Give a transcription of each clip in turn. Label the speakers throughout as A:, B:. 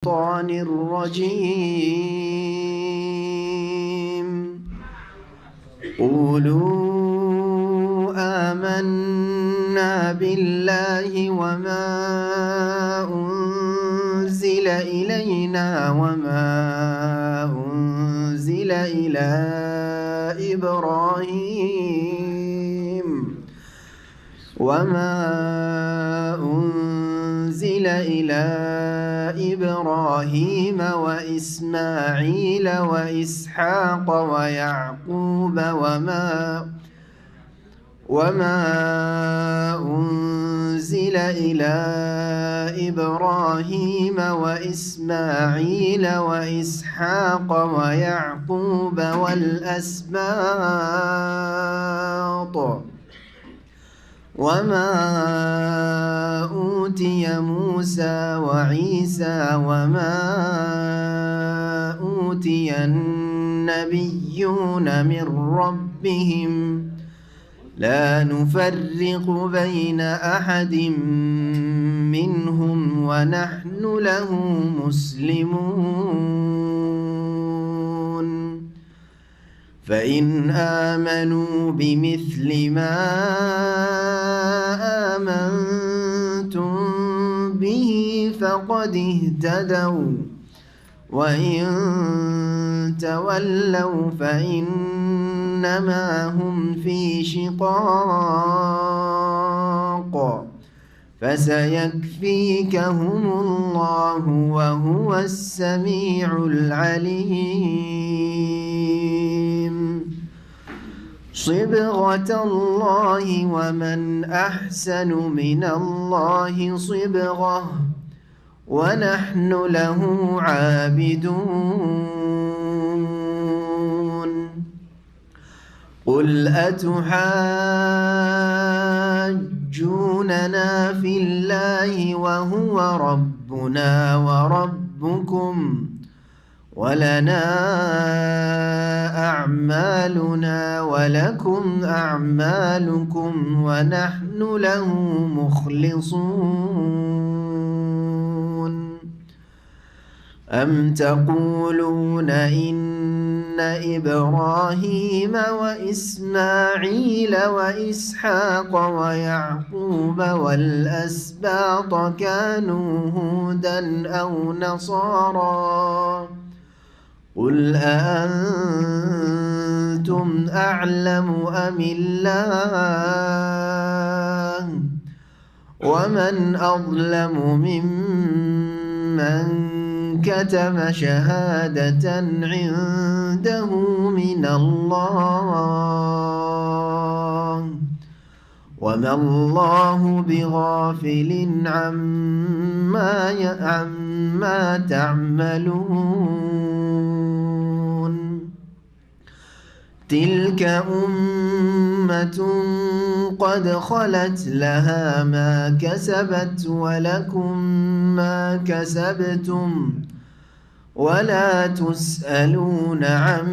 A: الشيطان الرجيم. قولوا آمنا بالله وما أنزل إلينا وما أنزل إلى إبراهيم وإسماعيل وإسحاق ويعقوب وما أنزل إلى إبراهيم وإسماعيل وإسحاق ويعقوب والأسباط وما أوتي موسى وعيسى وما أوتي النبيون من ربهم لا نفرق بين أحد منهم ونحن له مسلمون. فإن آمنوا بمثل ما آمنتم به فقد اهتدوا وإن تولوا فإنما هم في شقاق فسيكفيكهم الله وهو السميع العليم. صبغة الله ومن أحسن من الله صبغة ونحن له عابدون. قل أتحاجوننا في الله وهو ربنا وربكم ولنا أعمالنا ولكم أعمالكم ونحن له مخلصون. أم تقولون إن إبراهيم وإسماعيل وإسحاق ويعقوب والأسباط كانوا هودا أو نصارى قل أأنتم أعلم أم الله ومن أظلم ممن كتم شهادة عنده من الله وما الله بغافل عما تعملون. تلك أمة قد خلت لها ما كسبت ولكم ما كسبتم ولا تسألون عما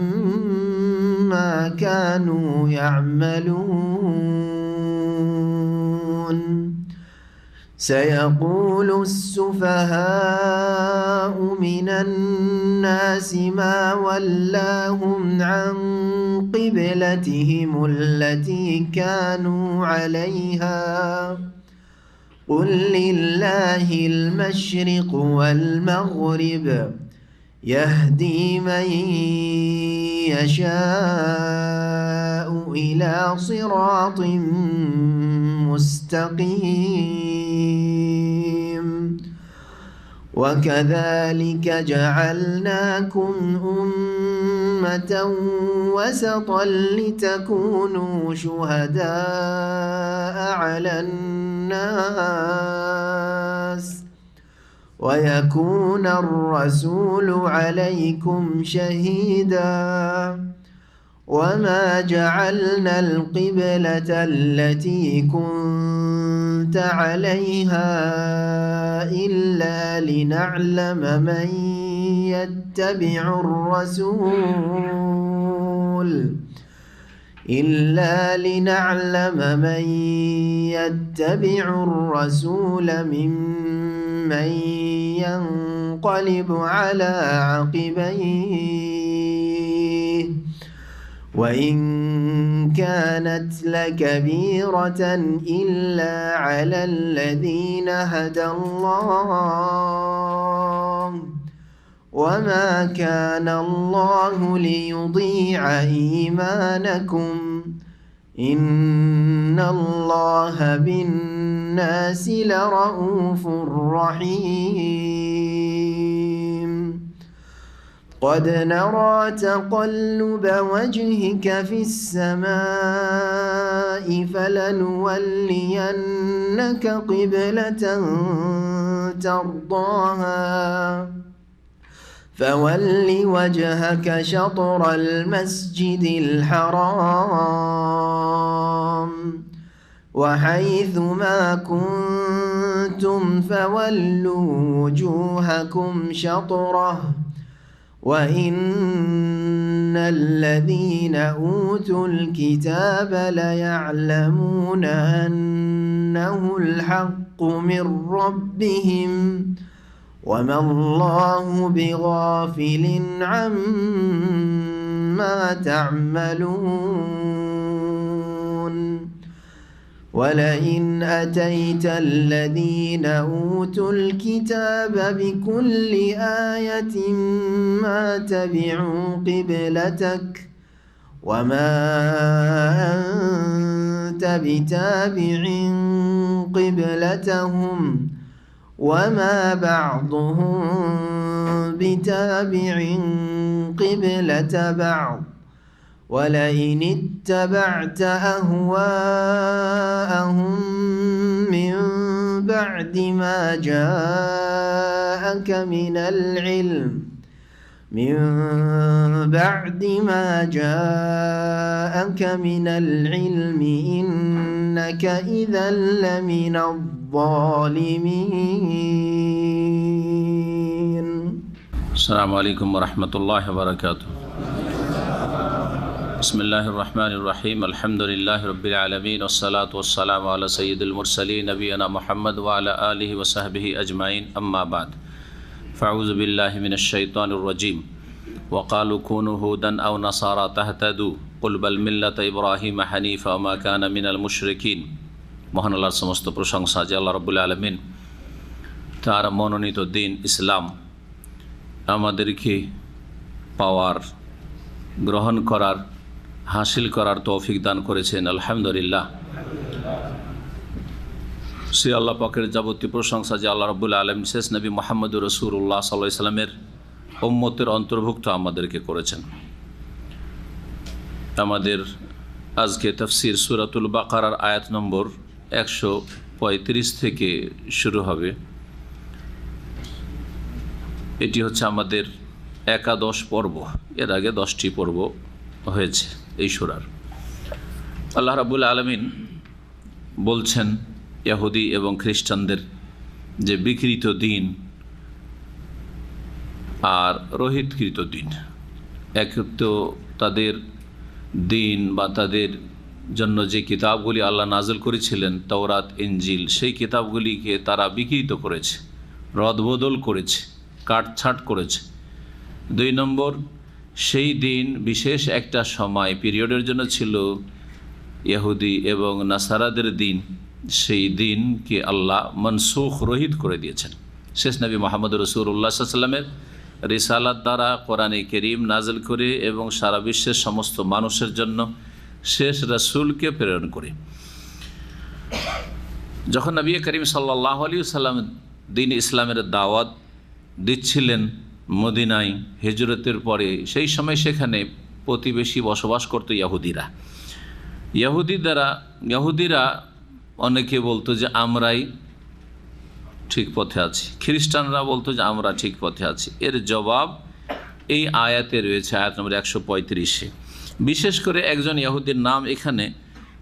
A: كانوا يعملون. سيقول السفهاء من الناس ما ولاهم عن قبلتهم التي كانوا عليها قل لله المشرق والمغرب يهدي من يشاء إلى صراط مستقيم. وكذلك جعلناكم أمة وسطا لتكونوا شهداء على الناس ويكون الرسول عليكم شهيدا. وما جعلنا القبلة التي كنت عليها إلا لنعلم من يتبع الرسول ممن ينقلب على عقبيه وإن كانت لكبيرة إلا على الذين هدى الله وما كان الله ليضيع إيمانكم إن الله بالناس لرؤوف رحيم قد نرى تقلب وجهك في السماء فلنولينك قبلة ترضاها فول وجهك شطر المسجد الحرام وحيث ما كنتم فولوا وجوهكم شطره وإن الذين أوتوا الكتاب ليعلمون أنه الحق من ربهم وما الله بغافل عما تعملون ولئن أتيت الذين أوتوا الكتاب بكل آية ما تبعوا قبلتك وما أنت بتابع قبلتهم وما بعضهم بتابع قبلة بعض ولئن اتبعت أهواءهم من بعد ما جاءك من العلم إنك إذا لمن الظالمين.
B: السلام عليكم ورحمة الله وبركاته. بسم الله الرحمن الرحيم الحمد لله رب العالمين والصلاة والسلام على سيد المرسلين نبينا محمد وعلى آله وصحبه أجمعين أما بعد فأعوذ بالله من الشيطان الرجيم وقالوا كونوا هودا أو نصارى تهتدوا قل بل ملة إبراهيم حنيفا وما كان من المشركين. মহান আল্লাহর সমস্ত প্রশংসা যে আল্লাহ রাব্বুল আলামিন তার মনোনীত দিন ইসলাম আমাদেরকে পাওয়ার, গ্রহণ করার, হাসিল করার তৌফিক দান করেছেন। আলহামদুলিল্লাহ। সে আল্লাহ পাকের যাবতীয় প্রশংসা যে আল্লাহ রাব্বুল আলামিন শেষ নবী মুহাম্মদুর রাসূলুল্লাহ সাল্লাল্লাহু আলাইহি সাল্লামের উম্মতের অন্তর্ভুক্ত আমাদেরকে করেছেন। আমাদের আজকে তাফসীর সূরাতুল বাকারার আয়াত নম্বর 135 থেকে শুরু হবে। এটি হচ্ছে আমাদের একাদশ পর্ব। এর আগে 10টি পর্ব হয়েছে এই সূরার। আল্লাহ রাব্বুল আলামিন বলছেন ইহুদি এবং খ্রিস্টানদের যে বিকৃত দিন আর রহিতকৃত দিন, এক তো তাদের দিন বা তাদের জন্য যে কিতাবগুলি আল্লাহ নাযিল করেছিলেন তাওরাত, ইনজিল, সেই কিতাবগুলিকে তারা বিকৃত করেছে, রদবদল করেছে, কাটছাঁট করেছে। 2 নম্বর, সেই দিন বিশেষ একটা সময় পিরিয়ডের জন্য ছিল ইহুদি এবং নাসারাদের দিন, সেই দিনকে আল্লাহ মনসুখ, রহিত করে দিয়েছেন। শেষ নবী মুহাম্মদ রাসূলুল্লাহ সাল্লাল্লাহু আলাইহি ওয়াসাল্লামের রিসালাত দ্বারা কোরআনে কারীম নাযিল করে এবং সারা বিশ্বের সমস্ত মানুষের জন্য শেষ রাসূলকে প্রেরণ করে। যখন নবী করিম সাল্লাল্লাহু আলাইহি ওয়াসাল্লাম দ্বীন ইসলামের দাওয়াত দিচ্ছিলেন মদিনায় হিজরতের পরে, সেই সময় সেখানে প্রতিবেশী বসবাস করত ইহুদিরা অনেকে বলতো যে আমরাই ঠিক পথে আছি, খ্রিস্টানরা বলতো যে আমরা ঠিক পথে আছি। এর জবাব এই আয়াতে রয়েছে, আয়াত নম্বর 135-এ। বিশেষ করে একজন ইহুদির নাম এখানে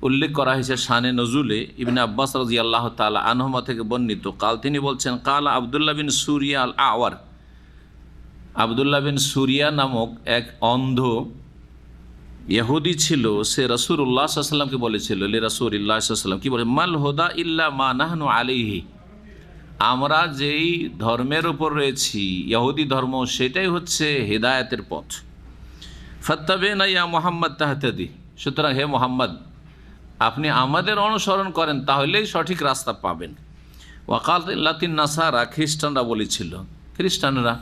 B: উল্লেখ করা হয়েছে শানে নজুলে। ইবনে আব্বাস রাদিয়াল্লাহু তাআলা আনহুমা থেকে বর্ণিত, কাল তিনি বলছেন, কালা আবদুল্লাহ বিন সুরিয়া আল আওয়ার। আবদুল্লাহ বিন সুরিয়া নামক এক অন্ধ ইহুদি ছিল, সে রাসূলুল্লাহ সাল্লাল্লাহু আলাইহি ওয়াসাল্লামকে বলেছিল, লি রাসূলিল্লাহ সাল্লাল্লাহু আলাইহি ওয়াসাল্লাম, কি বলে, মাল হুদা ইল্লা মা নাহনু আলাইহি আমরা যেই ধর্মের উপর রয়েছি ইহুদি ধর্ম, সেটাই হচ্ছে হেদায়েতের পথ। ফাত্তাবিনা ইয়া মুহাম্মদ তাহতাদি, সুতরাং হে মুহাম্মদ আপনি আমাদের অনুসরণ করেন তাহলেই সঠিক রাস্তা পাবেন। ওয়াকালাতিন নাসারা, খ্রিস্টানরা বলেছিল, খ্রিস্টানরা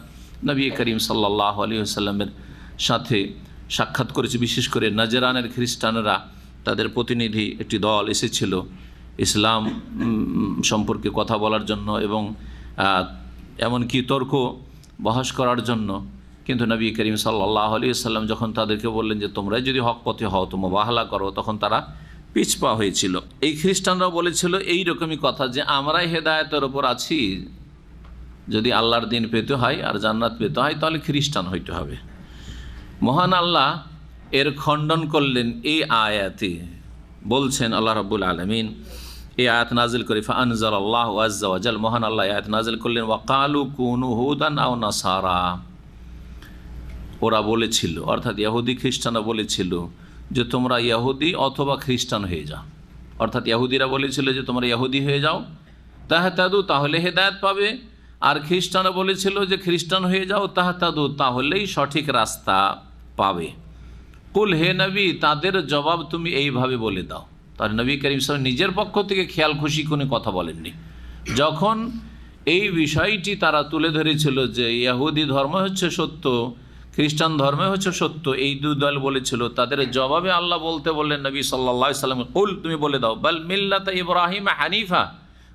B: নবী করিম সাল্লাল্লাহু আলাইহি ওয়াসাল্লামের সাথে সাক্ষাৎ করেছে, বিশেষ করে নাজরানের খ্রিস্টানরা, তাদের প্রতিনিধি একটি দল এসেছিল ইসলাম সম্পর্কে কথা বলার জন্য এবং এমনকি তর্ক বহাস করার জন্য। কিন্তু নবী করিম সাল্লাল্লাহু আলাইহি ওয়াসাল্লাম যখন তাদেরকে বললেন যে তোমরা যদি হক পথে হও তো মুবাহালা করো, তখন তারা পিছপা হয়েছিল। এই খ্রিস্টানরাও বলেছিল এই রকমই কথা যে আমরাই হেদায়েতের ওপর আছি, যদি আল্লাহর দিন পেতে হয় আর জান্নাত পেতে হয় তাহলে খ্রিস্টান হইতে হবে। মহান আল্লাহ এর খণ্ডন করলেন এই আয়াতে। বলছেন আল্লাহ রাব্বুল আলামিন এই আয়াত নাজিল করে, ফাআনজালাল্লাহু আযজা ওয়া জাল, মহান আল্লাহ আয়াত নাজিল করলেন, ওয়াকালু কুনু হুদান আও নাসারা, ওরা বলেছিল, অর্থাৎ ইহুদি খ্রিস্টানরা বলেছিল যে তোমরা ইহুদি অথবা খ্রিস্টান হয়ে যাও। অর্থাৎ ইহুদিরা বলেছিল যে তোমরা ইহুদি হয়ে যাও তাহতাদু, তাহলে হেদায়েত পাবে। আর খ্রিস্টানরা বলেছিল যে খ্রিস্টান হয়ে যাও তাহতাদু, তাহলেই সঠিক রাস্তা পাবে। কুল, হে নবী তাদের জবাব তুমি এইভাবে বলে দাও। তার নবী করিম সাল্লাল্লাহু আলাইহি ওয়াসাল্লাম নিজের পক্ষ থেকে খেয়াল খুশি কোনো কথা বলেননি। যখন এই বিষয়টি তারা তুলে ধরেছিল যে ইহুদি ধর্ম হচ্ছে সত্য, খ্রিস্টান ধর্মে হচ্ছে সত্য, এই দুই দল বলেছিল, তাদের জবাবে আল্লাহ বলতে বললেন নবী সাল্লাল্লাহু আলাইহি ওয়াসাল্লাম, কুল তুমি বলে দাও, বাল মিল্লাতা ইব্রাহিম হানিফা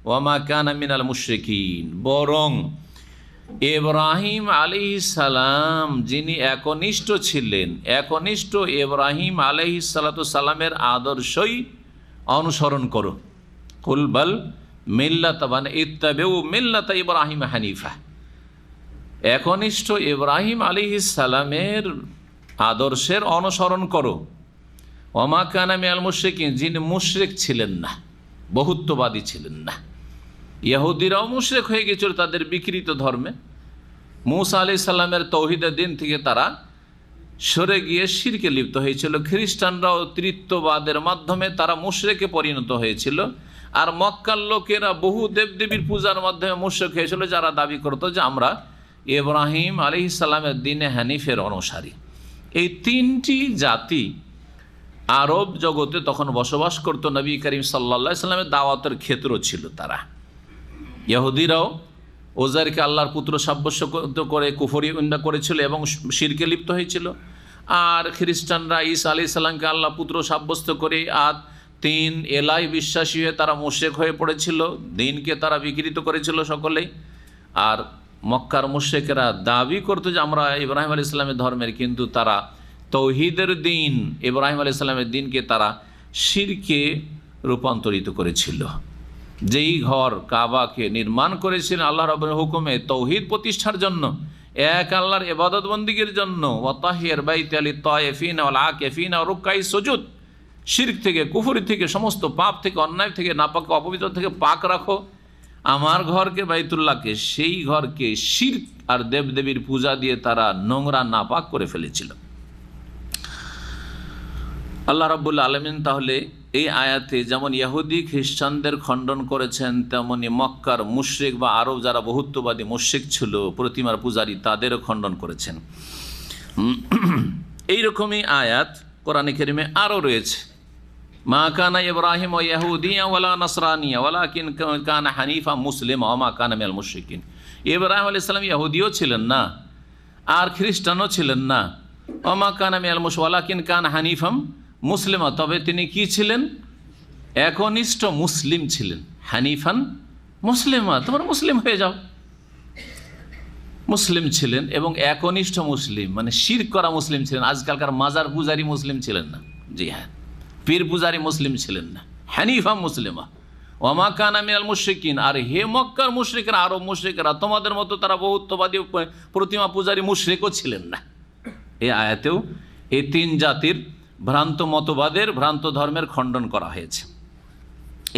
B: ওয়া মা কানা মিনাল মুশরিকিন, বরং ইব্রাহিম আলাইহিস সালাম যিনি একনিষ্ঠ ছিলেন, একনিষ্ঠ ইব্রাহিম আলাইহিস সালাতু সালামের আদর্শই অনুসরণ করো। কুল বাল মিল্লাতা মানে ইত্তাবিউ মিল্লাতা ইব্রাহিম হানিফা, একনিষ্ঠ ইব্রাহিম আলাইহিস সালামের আদর্শের অনুসরণ করো। ওয়া মা কানা মিনাল মুশরিকিন, যিনি মুশরিক ছিলেন না, বহুত্ববাদী ছিলেন না। ইহুদিরাও মুশরিক হয়ে গিয়েছিল তাদের বিকৃত ধর্মে। মূসা আলাইহিস সালামের তৌহিদের দিন থেকে তারা সরে গিয়ে শিরকে লিপ্ত হয়েছিল। খ্রিস্টানরাও তৃত্ববাদের মাধ্যমে তারা মুশরিকে পরিণত হয়েছিল। আর মক্কার লোকেরা বহু দেবদেবীর পূজার মাধ্যমে মুশরিক হয়েছিল, যারা দাবি করতো যে আমরা ইব্রাহিম আলাইহিস সালামের দিনে হানিফের অনুসারী। এই তিনটি জাতি আরব জগতে তখন বসবাস করত। নবী করিম সাল্লাল্লাহু আলাইহি ওয়াসাল্লামের দাওয়াতের ক্ষেত্র ছিল তারা। ইহুদিরাও ওজাইরকে আল্লাহর পুত্র সাব্যস্ত করে কুফরি করেছিল এবং শিরকে লিপ্ত হয়েছিল। আর খ্রিস্টানরা ঈসা আলাইহিস সালামকে আল্লাহ পুত্র সাব্যস্ত করে আর তিন এলাই বিশ্বাসী হয়ে তারা মুশরিক হয়ে পড়েছিল, দিনকে তারা বিকৃত করেছিল সকলেই। আর মক্কার মুশরিকেরা দাবি করতো যে আমরা ইব্রাহিম আলাইহিস সালামের ধর্মের, কিন্তু তারা তৌহিদের দিন ইব্রাহিম আলাইহিস সালামের দিনকে তারা শিরকে রূপান্তরিত করেছিল। যেই ঘর কাবাকে নির্মাণ করেছিলেন আল্লাহ রাব্বুল হুকুমে তৌহিদ প্রতিষ্ঠার জন্য, এক আল্লাহর ইবাদত বন্দিগির জন্য, ওয়াতাহির বাইতি লিত-তায়িফিনা ওয়াল আকিফিনা ওয়া রুকআই সুজুদ, শিরক থেকে, কুফরি থেকে, সমস্ত পাপ থেকে, অন্যায় থেকে, নাপাক অপবিত্র থেকে পাক রাখো আমার ঘরকে, বাইতুল্লাহকে। সেই ঘরকে শিরক আর দেবদেবীর পূজা দিয়ে তারা নোংরা নাপাক করে ফেলেছিল। আল্লাহ রাব্বুল আলামিন তাহলে এই আয়াতে যেমন ইহুদি খ্রিস্টানদের খণ্ডন করেছেন, তেমনি মক্কার মুশরিক বা আরব যারা বহুত্ববাদী মুশরিক ছিল, প্রতিমার পূজারী, তাদেরও খণ্ডন করেছেন। এইরকমই আয়াত কোরআনে কারিমে আরও রয়েছে। মা কানা ইব্রাহিম ইয়াহুদিয়া ওয়ালা নাসরানিয়া ওয়ালাকিন কানা হানিফা মুসলিমা ওয়া মা কানা মিনাল মুশরিকিন। ইব্রাহিম আলাইহিস সালাম ইহুদিও ছিলেন না আর খ্রিস্টানও ছিলেন না। ওয়া মা কানা মিনাল মুশরিকিন ওয়ালাকিন কানা হানিফাম মুসলিমা, তবে তিনি কি ছিলেন? একনিষ্ঠ মুসলিম ছিলেন। হানিফান মুসলিমা, তোমরা মুসলিম হয়ে যাও। মুসলিম ছিলেন এবং একনিষ্ঠ মুসলিম, মানে শিরক করা মুসলিম ছিলেন। আজকালকার মাজার পূজারী মুসলিম ছিলেন না, জি হ্যাঁ, পীর পূজারী মুসলিম ছিলেন না। হানিফা মুসলিমা ওয়া মা কানা মিনাল মুশরিকিন। আর হে মক্কার মুশরিকরা, আরব মুশরিকরা, তোমাদের মতো তারা বহুত্ববাদী প্রতিমা পূজারী মুশরিকও ছিলেন না। এই আয়াতেও এই তিন জাতির ভ্রান্ত মতবাদের, ভ্রান্ত ধর্মের খণ্ডন করা হয়েছে।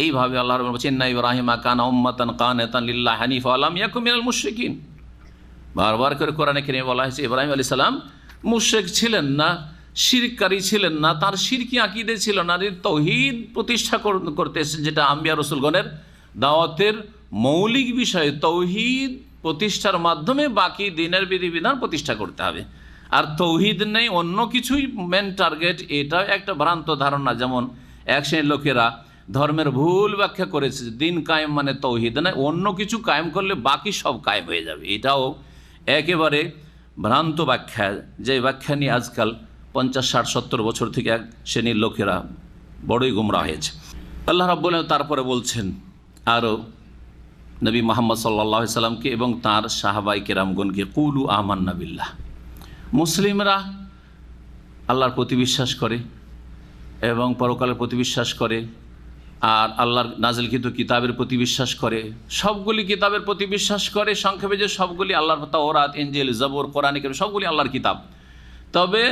B: এইভাবে আল্লাহ রাব্বুল বলেছেন, ইন্না ইব্রাহিমা কানা উম্মাতান কানিতান লিল্লাহি হানিফা ওয়া লাম ইয়াকুন মিনাল মুশরিকিন। বারবার করে কোরআনে কারিমে বলা হয়েছে ইব্রাহিম আলাইহিস সালাম মুশরিক ছিলেন না, শিরককারী ছিলেন না, তার শিরকি আকীদা ছিল না, তৌহিদ প্রতিষ্ঠা করতে এসেছেন, যেটা আম্বিয়া রাসূলগণের দাওয়াতের মৌলিক বিষয় তৌহিদ প্রতিষ্ঠার মাধ্যমে বাকি দিনের বিধিবিধান প্রতিষ্ঠা করতে হবে। আর তৌহিদ নেই, অন্য কিছুই মেন টার্গেট, এটাও একটা ভ্রান্ত ধারণা। যেমন এক শ্রেণীর লোকেরা ধর্মের ভুল ব্যাখ্যা করেছে, দিন কায়েম মানে তৌহিদ নয়, অন্য কিছু কায়েম করলে বাকি সব কায়েম হয়ে যাবে। এটাও একেবারে ভ্রান্ত ব্যাখ্যা, যে ব্যাখ্যা নিয়ে আজকাল 50, 60, 70 বছর থেকে এক শ্রেণীর লোকেরা বড়ই গুমরাহ হয়েছে। আল্লাহ রাব্বুল আলামিন তারপরে বলছেন আরও নবী মুহাম্মদ সাল্লাল্লাহু আলাইহি সাল্লামকে এবং তাঁর সাহাবায়ে কেরামগণকে, কুলু আমান্না বিল্লাহ। মুসলিমরা আল্লাহর প্রতি বিশ্বাস করে এবং পরকালের প্রতি বিশ্বাস করে, আর আল্লাহর নাজিলকৃত কিতাবের প্রতি বিশ্বাস করে, সবগুলি কিতাবের প্রতি বিশ্বাস করে। সংক্ষেপে যে সবগুলি আল্লাহর, তাওরাত, ইনজিল, জবুর, কোরআন কারীম সবগুলি আল্লাহর কিতাব। তবে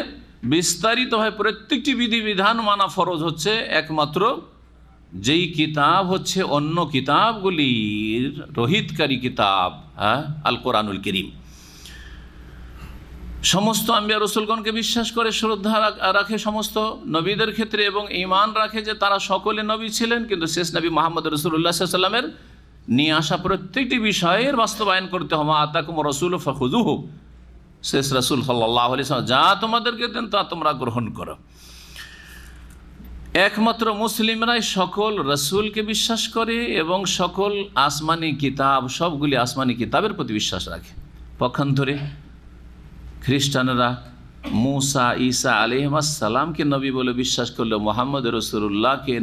B: বিস্তারিতভাবে প্রত্যেকটি বিধিবিধান মানা ফরজ হচ্ছে একমাত্র যেই কিতাব হচ্ছে অন্য কিতাবগুলির রহিতকারী কিতাব, আল কোরআনুল কারীম। সমস্ত আম্বিয়া রসুলগণকে বিশ্বাস করে, শ্রদ্ধা রাখে সমস্ত নবীদের ক্ষেত্রে, এবং ঈমান রাখে যে তারা সকলে নবী ছিলেন, কিন্তু শেষ নবী মুহাম্মদ রাসূলুল্লাহ সাল্লাল্লাহু আলাইহি ওয়াসাল্লামের নিয়ে আসা প্রত্যেকটি বিষয়ের বাস্তবায়ন করতে হবে। আতাকুম রাসূলু ফাখুযুহু, শেষ রাসূল সাল্লাল্লাহু আলাইহি ওয়াসাল্লাম যা তোমাদেরকে দেন তা তোমরা গ্রহণ করো। একমাত্র মুসলিমরাই সকল রসুলকে বিশ্বাস করে এবং সকল আসমানি কিতাব, সবগুলি আসমানি কিতাবের প্রতি বিশ্বাস রাখে। পক্ষান্তরে খ্রিস্টানরা মুসা, ঈসা আলাইহিসসালামকে নবী বলে বিশ্বাস করলেও মুহাম্মদ রাসূলুল্লাহকে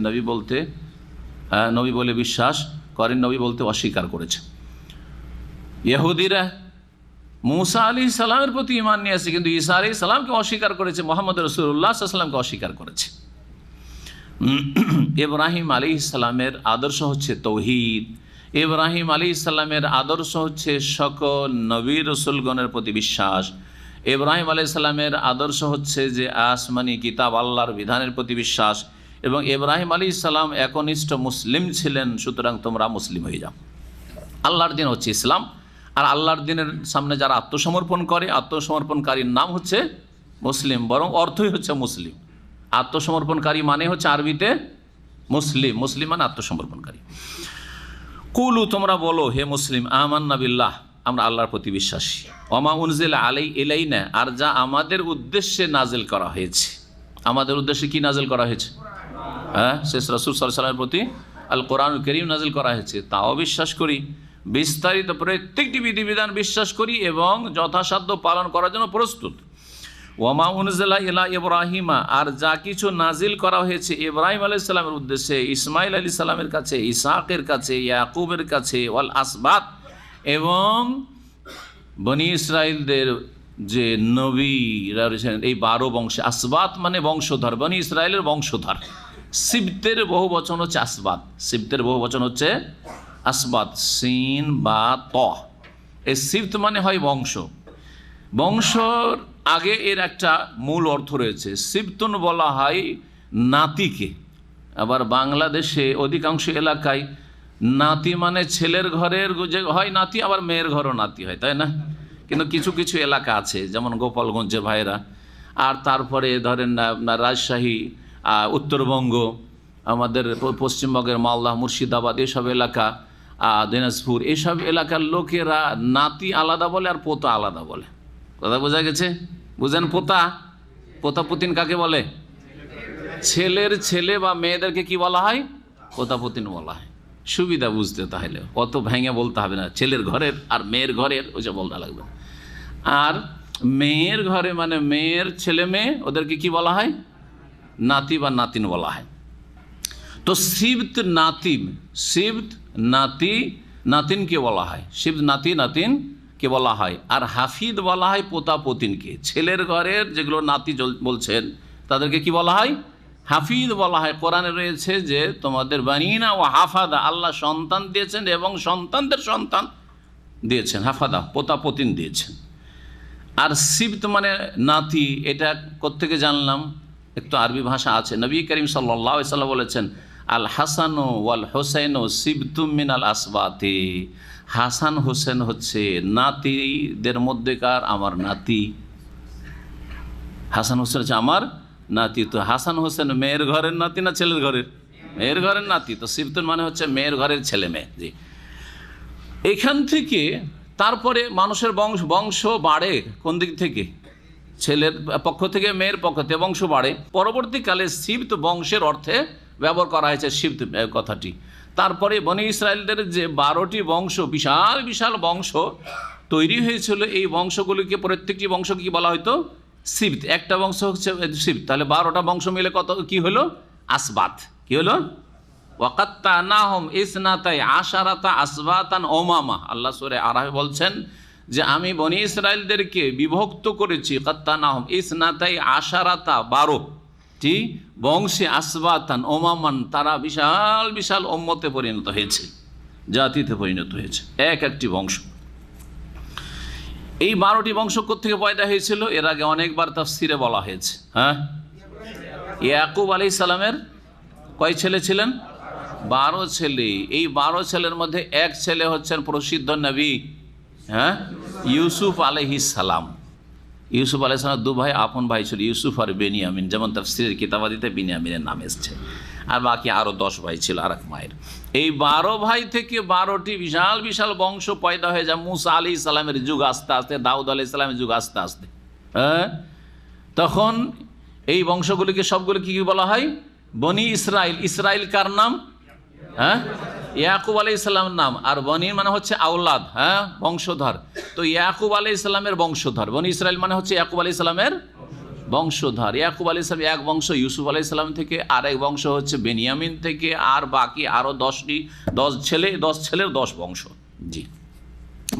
B: নবী বলে বিশ্বাস করেন, নবী বলতে অস্বীকার করেছে। ইহুদিরা মুসা আলাইহিস সালামের প্রতি ঈমান নিয়ে আসে, কিন্তু ঈসা আলাইহিস সালামকে অস্বীকার করেছে, মুহাম্মদ রাসূলুল্লাহ সাল্লাল্লাহু আলাইহি ওয়াসাল্লামকে অস্বীকার করেছে। ইব্রাহিম আলাইহিস সালামের আদর্শ হচ্ছে তৌহিদ। ইব্রাহিম আলাইহিস সালামের আদর্শ হচ্ছে সকল নবী রাসূলগণের প্রতি বিশ্বাস। ইব্রাহিম আলাইহিস সালামের আদর্শ হচ্ছে যে আসমানি কিতাব আল্লাহর বিধানের প্রতি বিশ্বাস, এবং ইব্রাহিম আলাইহিস সালাম একনিষ্ঠ মুসলিম ছিলেন। সুতরাং তোমরা মুসলিম হয়ে যাও। আল্লাহর দিন হচ্ছে ইসলাম, আর আল্লাহর দিনের সামনে যারা আত্মসমর্পণ করে, আত্মসমর্পণকারীর নাম হচ্ছে মুসলিম, বরং অর্থই হচ্ছে মুসলিম। আত্মসমর্পণকারী মানে হচ্ছে আরবিতে মুসলিম, মুসলিম মানে আত্মসমর্পণকারী। কুলু, তোমরা বলো হে মুসলিম, আমান্না বিল্লাহ, আমরা আল্লাহর প্রতি বিশ্বাসী। ওমা উনজিলা ইলাইনা, আর যা আমাদের উদ্দেশ্যে নাজিল করা হয়েছে। আমাদের উদ্দেশ্যে কি নাজিল করা হয়েছে? শেষ রাসূল সাল্লাল্লাহু আলাইহি ওয়াসাল্লামের প্রতি আল কোরআনুল কারীম নাজিল করা হয়েছে, তাও বিশ্বাস করি। বিস্তারিত প্রত্যেকটি বিধিবিধান বিশ্বাস করি এবং যথাসাধ্য পালন করার জন্য প্রস্তুত। ওয়ামা উনজিলা ইলা ইব্রাহিমা, আর যা কিছু নাজিল করা হয়েছে ইব্রাহিম আলাইহিস সালামের উদ্দেশ্যে, ইসমাইল আলাইহিস সালামের কাছে, ইসহাকের কাছে, ইয়াকুবের কাছে, ওয়াল আসবাত, এবং বনি ইসরাইলদের যে নবীরা রয়েছেন এই 12 বংশে। আসবাত মানে বংশধর, বনি ইসরাইলের বংশধর। সিবতের বহু বচন হচ্ছে আসবাত, সিবতের বহু বচন হচ্ছে আসবাত, সিন বা ত। এই সিবত মানে হয় বংশ। বংশর আগে এর একটা মূল অর্থ রয়েছে। সিবতুন বলা হয় নাতিকে। আবার বাংলাদেশে অধিকাংশ এলাকায় নাতি মানে ছেলের ঘরের যে হয় নাতি, আবার মেয়ের ঘরও নাতি হয়, তাই না? কিন্তু কিছু কিছু এলাকা আছে, যেমন গোপালগঞ্জের ভাইরা, আর তারপরে ধরেন রাজশাহী, উত্তরবঙ্গ, আমাদের পশ্চিমবঙ্গের মালদা, মুর্শিদাবাদ, এসব এলাকা, দিনাজপুর, এসব এলাকার লোকেরা নাতি আলাদা বলে আর পোতা আলাদা বলে। কথা বোঝা গেছে? বুঝেন? পোতা পুতিন কাকে বলে? ছেলের ছেলে বা মেয়েদেরকে কি বলা হয়? পোতা পুতিন বলা হয়। সুবিধা বুঝতে, তাহলে অত ভেঙে বলতে হবে না। ছেলের ঘরের আর মেয়ের ঘরের ওইসব বলতে লাগবে। আর মেয়ের ঘরে মানে মেয়ের ছেলে মেয়ে, ওদেরকে কি বলা হয়? নাতি বা নাতিন বলা হয়। তো সিবত নাতিন, সিবত নাতি নাতিনকে বলা হয়, সিবত নাতি নাতিনকে বলা হয়। আর হাফিদ বলা হয় পোতা পতিনকে। ছেলের ঘরের যেগুলো নাতি বলছেন তাদেরকে কি বলা হয়? হাফিদ বলা হয়। কোরআনে রয়েছে যে তোমাদের বানিনা ও হাফাদা, আল্লাহ সন্তান দিয়েছেন এবং সন্তানদের সন্তান দিয়েছেন, হাফাদা পোতা পতিন দিয়েছেন। আর সিবত মানে নাতি, এটা কোত্থেকে জানলাম? একটু আরবি ভাষা আছে। নবী করিম সাল্লাল্লাহু আলাইহি ওয়াসাল্লাম বলেছেন, আল হাসানু ওয়াল হুসাইনু সিবতুম মিনাল আসবাতি, হাসান হোসেন হচ্ছে নাতিদের মধ্যেকার আমার নাতি। হাসান হোসেন হচ্ছে আমার নাতি। তো হাসান হোসেন মেয়ের ঘরের নাতি না ছেলের ঘরের? মেয়ের ঘরের নাতি। তো সিবতুন মানে হচ্ছে মেয়ের ঘরের ছেলে মেয়ে। জি। এখান থেকে তারপরে মানুষের বংশ বাড়ে কোন দিক থেকে? ছেলের পক্ষ থেকে, মেয়ের পক্ষ থেকে বংশ বাড়ে। পরবর্তীকালে সিব্ত বংশের অর্থে ব্যবহার করা হয়েছে সিব্ত কথাটি। তারপরে বনি ইসরায়েলদের যে 12টি বংশ, বিশাল বিশাল বংশ তৈরি হয়েছিল, এই বংশগুলিকে প্রত্যেকটি বংশকে কি বলা হয়তো? সিব্ত। একটা বংশ হচ্ছে সিব্ত, তাহলে 12টা বংশ মিলে কত কি হলো? আসবাত। কি হলো? ওয়াকাত্তানাহুম ইসনাতাই আশারাতা আসবাতান ওমামা। আল্লাহ সূরা আরাফে বলছেন যে আমি বনি ইসরায়েলদেরকে বিভক্ত করেছি, কাত্তানাহুম ইসনাতাই আশারাতা 12টি বংশে, আসবাতান ওমামান, তারা বিশাল বিশাল উম্মতে পরিণত হয়েছে, জাতিতে পরিণত হয়েছে, এক একটি বংশ। এই 12টি বংশ কোত্থেকে পয়দা হয়েছিল? এর আগে অনেকবার তাফসিরে বলা হয়েছে। হ্যাঁ, ইয়াকুব আলাইহিস সালামের কয় ছেলে ছিলেন? 12 ছেলে। এই 12 ছেলের মধ্যে এক ছেলে হচ্ছেন প্রসিদ্ধ নবী, হ্যাঁ, ইউসুফ আলাইহিস সালাম। ইউসুফ আলাইহিস সালামের 2 ভাই, আপন ভাই ছিল ইউসুফ আর বেনিয়ামিন, যেমন তাফসীরের কিতাবাদিতে বিনিয়ামিনের নাম এসছে। আর বাকি আরও 10 ভাই ছিল আর এক মায়ের। এই 12 ভাই থেকে 12টি বিশাল বিশাল বংশ পয়দা হয়ে যায় মুসা আলাইহিস সালামের যুগ আস্তে আস্তে, দাউদ আলাইহিস সালামের যুগ আস্তে আস্তে। হ্যাঁ, তখন এই বংশগুলিকে সবগুলো কি বলা হয়? বনি ইসরাইল। ইসরাইল কার নাম? হ্যাঁ, ইয়াকুব আলাইহিস সালামের নাম। আর বনি মানে হচ্ছে আওলাদ, হ্যাঁ, বংশধর। তো ইয়াকুব আলাইহিস সালামের বংশধর, বনি ইসরাইল মানে হচ্ছে ইয়াকুব আলাইহিস সালামের বংশধর। ইয়াকুব আলাইহিস সালাম এক বংশ ইউসুফ আলাইহিস সালাম থেকে, আর এক বংশ হচ্ছে বেনিয়ামিন থেকে, আর বাকি আরও 10 ছেলে, 10 ছেলের 10 বংশ। জি,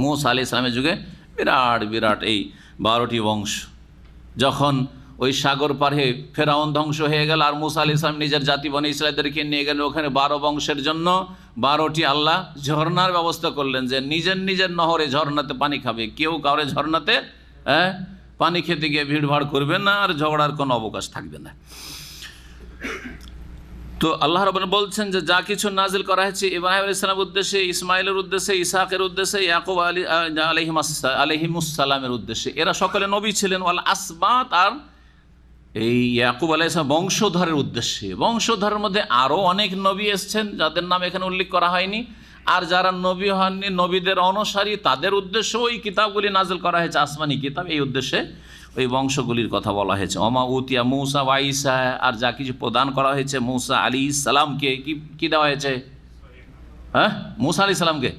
B: মুসা আলাইহিস সালামের যুগে বিরাট বিরাট এই 12টি বংশ। যখন ওই সাগর পারে ফেরাউন ধ্বংস হয়ে গেল, আর মুসা আলাইহিস সালাম নিজের জাতি বনি ইসরায়েলদেরকে নিয়ে গেলেন ওখানে 12 বংশের জন্য 12টি আল্লাহ ঝর্ণার ব্যবস্থা করলেন, যে নিজের নিজের নহরে ঝর্ণাতে পানি খাবে, কেউ কাউরে ঝর্ণাতে পানি খেতে গিয়ে ভিড়ভাড় করবে না, আর ঝগড়ার কোনো অবকাশ থাকবে না। তো আল্লাহ রাব্বুল বলছেন যে যা কিছু নাজিল করা হয়েছে ইব্রাহিম আলাইহিস সালামের উদ্দেশ্যে, ইসমাইলের উদ্দেশ্যে, ইসহাকের উদ্দেশ্যে, ইয়াকুব আলাইহিmus সালামের উদ্দেশ্যে, এরা সকলে নবী ছিলেন। ওয়াল আসবাত, আর এই ইয়াকুব আলাইহিস সালাম বংশধরের উদ্দেশ্যে। বংশধরের মধ্যে আরও অনেক নবী এসছেন যাদের নাম এখানে উল্লেখ করা হয়নি, আর যারা নবী হননি, নবীদের অনুসারী, তাদের উদ্দেশ্যে ওই কিতাবগুলি নাজিল করা হয়েছে, আসমানি কিতাব, এই উদ্দেশ্যে ওই বংশগুলির কথা বলা হয়েছে। ওমা উতিয়া মূসা ওয়া ঈসা, আর যা কিছু প্রদান করা হয়েছে মূসা আলাইহিস সালামকে, কি দেওয়া হয়েছে? হ্যাঁ, মূসা আলাইহিস সালামকে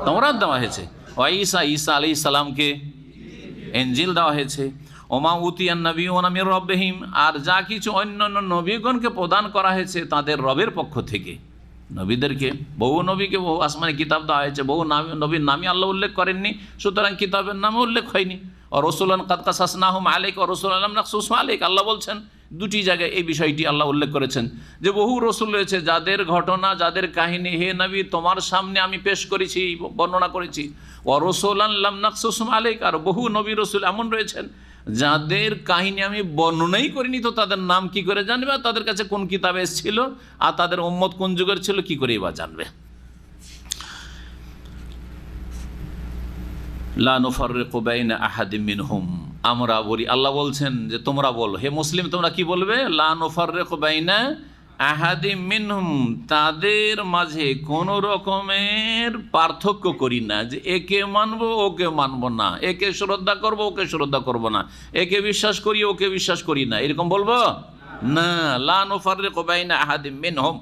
B: তাওরাত দেওয়া হয়েছে। ওয়া ঈসা, ঈসা আলাইহিস সালামকে ইনজিল দেওয়া হয়েছে। ওমা উতিয়ান নবিয়ুনা মির রব্বিহিম, আর যা কিছু অন্যান্য নবীগণকে প্রদান করা হয়েছে তাদের রবের পক্ষ থেকে। নবীদেরকে, বহু নবীকে বহু আসমানি কিতাব দেওয়া হয়েছে, বহু নবীর নামই আল্লাহ উল্লেখ করেননি, সুতরাং কিতাবের নামে উল্লেখ হয়নি। ও রসুলান কাদ কাসাসনাহুম আলাইকা ওয়া রাসূলান লাম নাকসুসহুম আলাইকা, আল্লাহ বলছেন 2টি জায়গায় এই বিষয়টি আল্লাহ উল্লেখ করেছেন যে বহু রসুল রয়েছে যাদের ঘটনা, যাদের কাহিনী হে নবী তোমার সামনে আমি পেশ করেছি, বর্ণনা করেছি। ওয়া রাসূলান লাম নাকসুসহুম আলাইকা, আর বহু নবী রসুল এমন রয়েছেন যাদের কাহিনী আমি বর্ণনাই করিনি, তো তাদের নাম কি করে জানবে, আর তাদের কাছে কোন কিতাবে এসেছিল, আর তাদের উম্মত কোন যুগের ছিল, কি করেই বা জানবে। লা নুফাররিকু বাইনা আহাদিম মিনহুম, আমরা বলি, আল্লাহ বলছেন যে তোমরা বলো, হে মুসলিম তোমরা কি বলবে? লা নুফাররিকু বাইনা আহাদিম মিনহুম, তাদের মাঝে কোন রকমের পার্থক্য করি না, যে একে মানবো ওকে মানবো না, একে শ্রদ্ধা করবো ওকে শ্রদ্ধা করবো না, একে বিশ্বাস করি ওকে বিশ্বাস করি না, এরকম বলবো না। লা নুফাররিকু বাইনা আহাদিম মিনহুম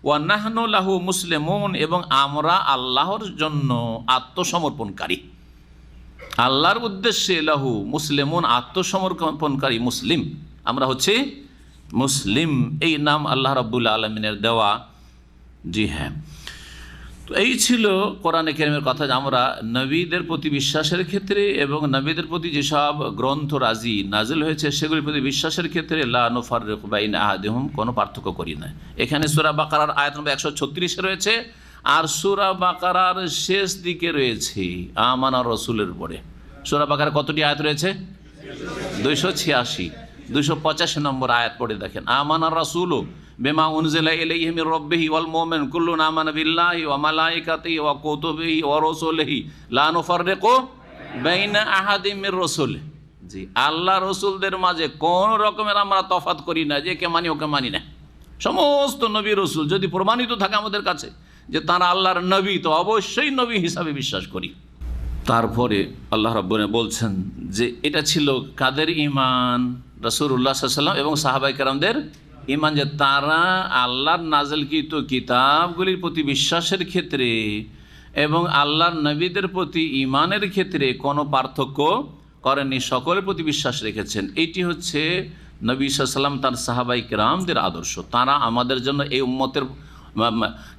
B: ওয়া নাহনু লাহু মুসলিমুন, এবং আমরা আল্লাহর জন্য আত্মসমর্পণকারী, আল্লাহর উদ্দেশ্যে লাহু মুসলিমুন, আত্মসমর্পণকারী মুসলিম, আমরা হচ্ছে মুসলিম। এই নাম আল্লাহ রাব্বুল আলামিনের দেওয়া। জি হ্যাঁ, তো এই ছিল কোরআনে কারীমের কথা, যে আমরা নবীদের প্রতি বিশ্বাসের ক্ষেত্রে এবং নবীদের প্রতি যেসব গ্রন্থ নাজিল হয়েছে সেগুলির প্রতি বিশ্বাসের ক্ষেত্রে লা নুফাররিকু বাইনা আহাদিহিম, কোনো পার্থক্য করি না। এখানে সূরা বাকারার আয়াত নম্বর 136 রয়েছে, আর সূরা বাকারার শেষ দিকে রয়েছে আমানা রাসূলের পরে। সূরা বাকারার কতটি আয়াত রয়েছে? 286। 285 নম্বর আয়াত পড়ে দেখেন, আমানা রাসূলু বিমা উনজিলা ইলাইহি মির রাব্বিহি ওয়াল মুমিন কুল্লুন আমানা বিল্লাহি ওয়া মালাইকাতিহি ওয়া কুতুবিহি ওয়া রাসূলিহি লা নুফাররিকু বাইনা আহাদিম মির রাসূলি। জি, আল্লাহ রসুলদের মাঝে কোন রকমের আমরা তফাৎ করি না, যে কে মানি ওকে মানি না। সমস্ত নবী রসুল যদি প্রমাণিত থাকে আমাদের কাছে যে তারা আল্লাহর নবী, তো অবশ্যই নবী হিসাবে বিশ্বাস করি। তারপরে আল্লাহ রাব্বুল আলামিন বলছেন যে এটা ছিল কাদের ঈমান? রাসূলুল্লাহ সাল্লাল্লাহু আলাইহি ওয়াসাল্লাম এবং সাহাবায়ে কেরামদের ঈমান, যে তারা আল্লাহর নাযিলকৃত কিতাবগুলির প্রতি বিশ্বাসের ক্ষেত্রে এবং আল্লাহর নবীদের প্রতি ঈমানের ক্ষেত্রে কোনো পার্থক্য করেননি, সকলের প্রতি বিশ্বাস রেখেছেন। এইটি হচ্ছে নবী সাল্লাল্লাহু আলাইহি ওয়াসাল্লাম তার সাহাবায়ে কেরামদের আদর্শ। তারা আমাদের জন্য, এই উম্মতের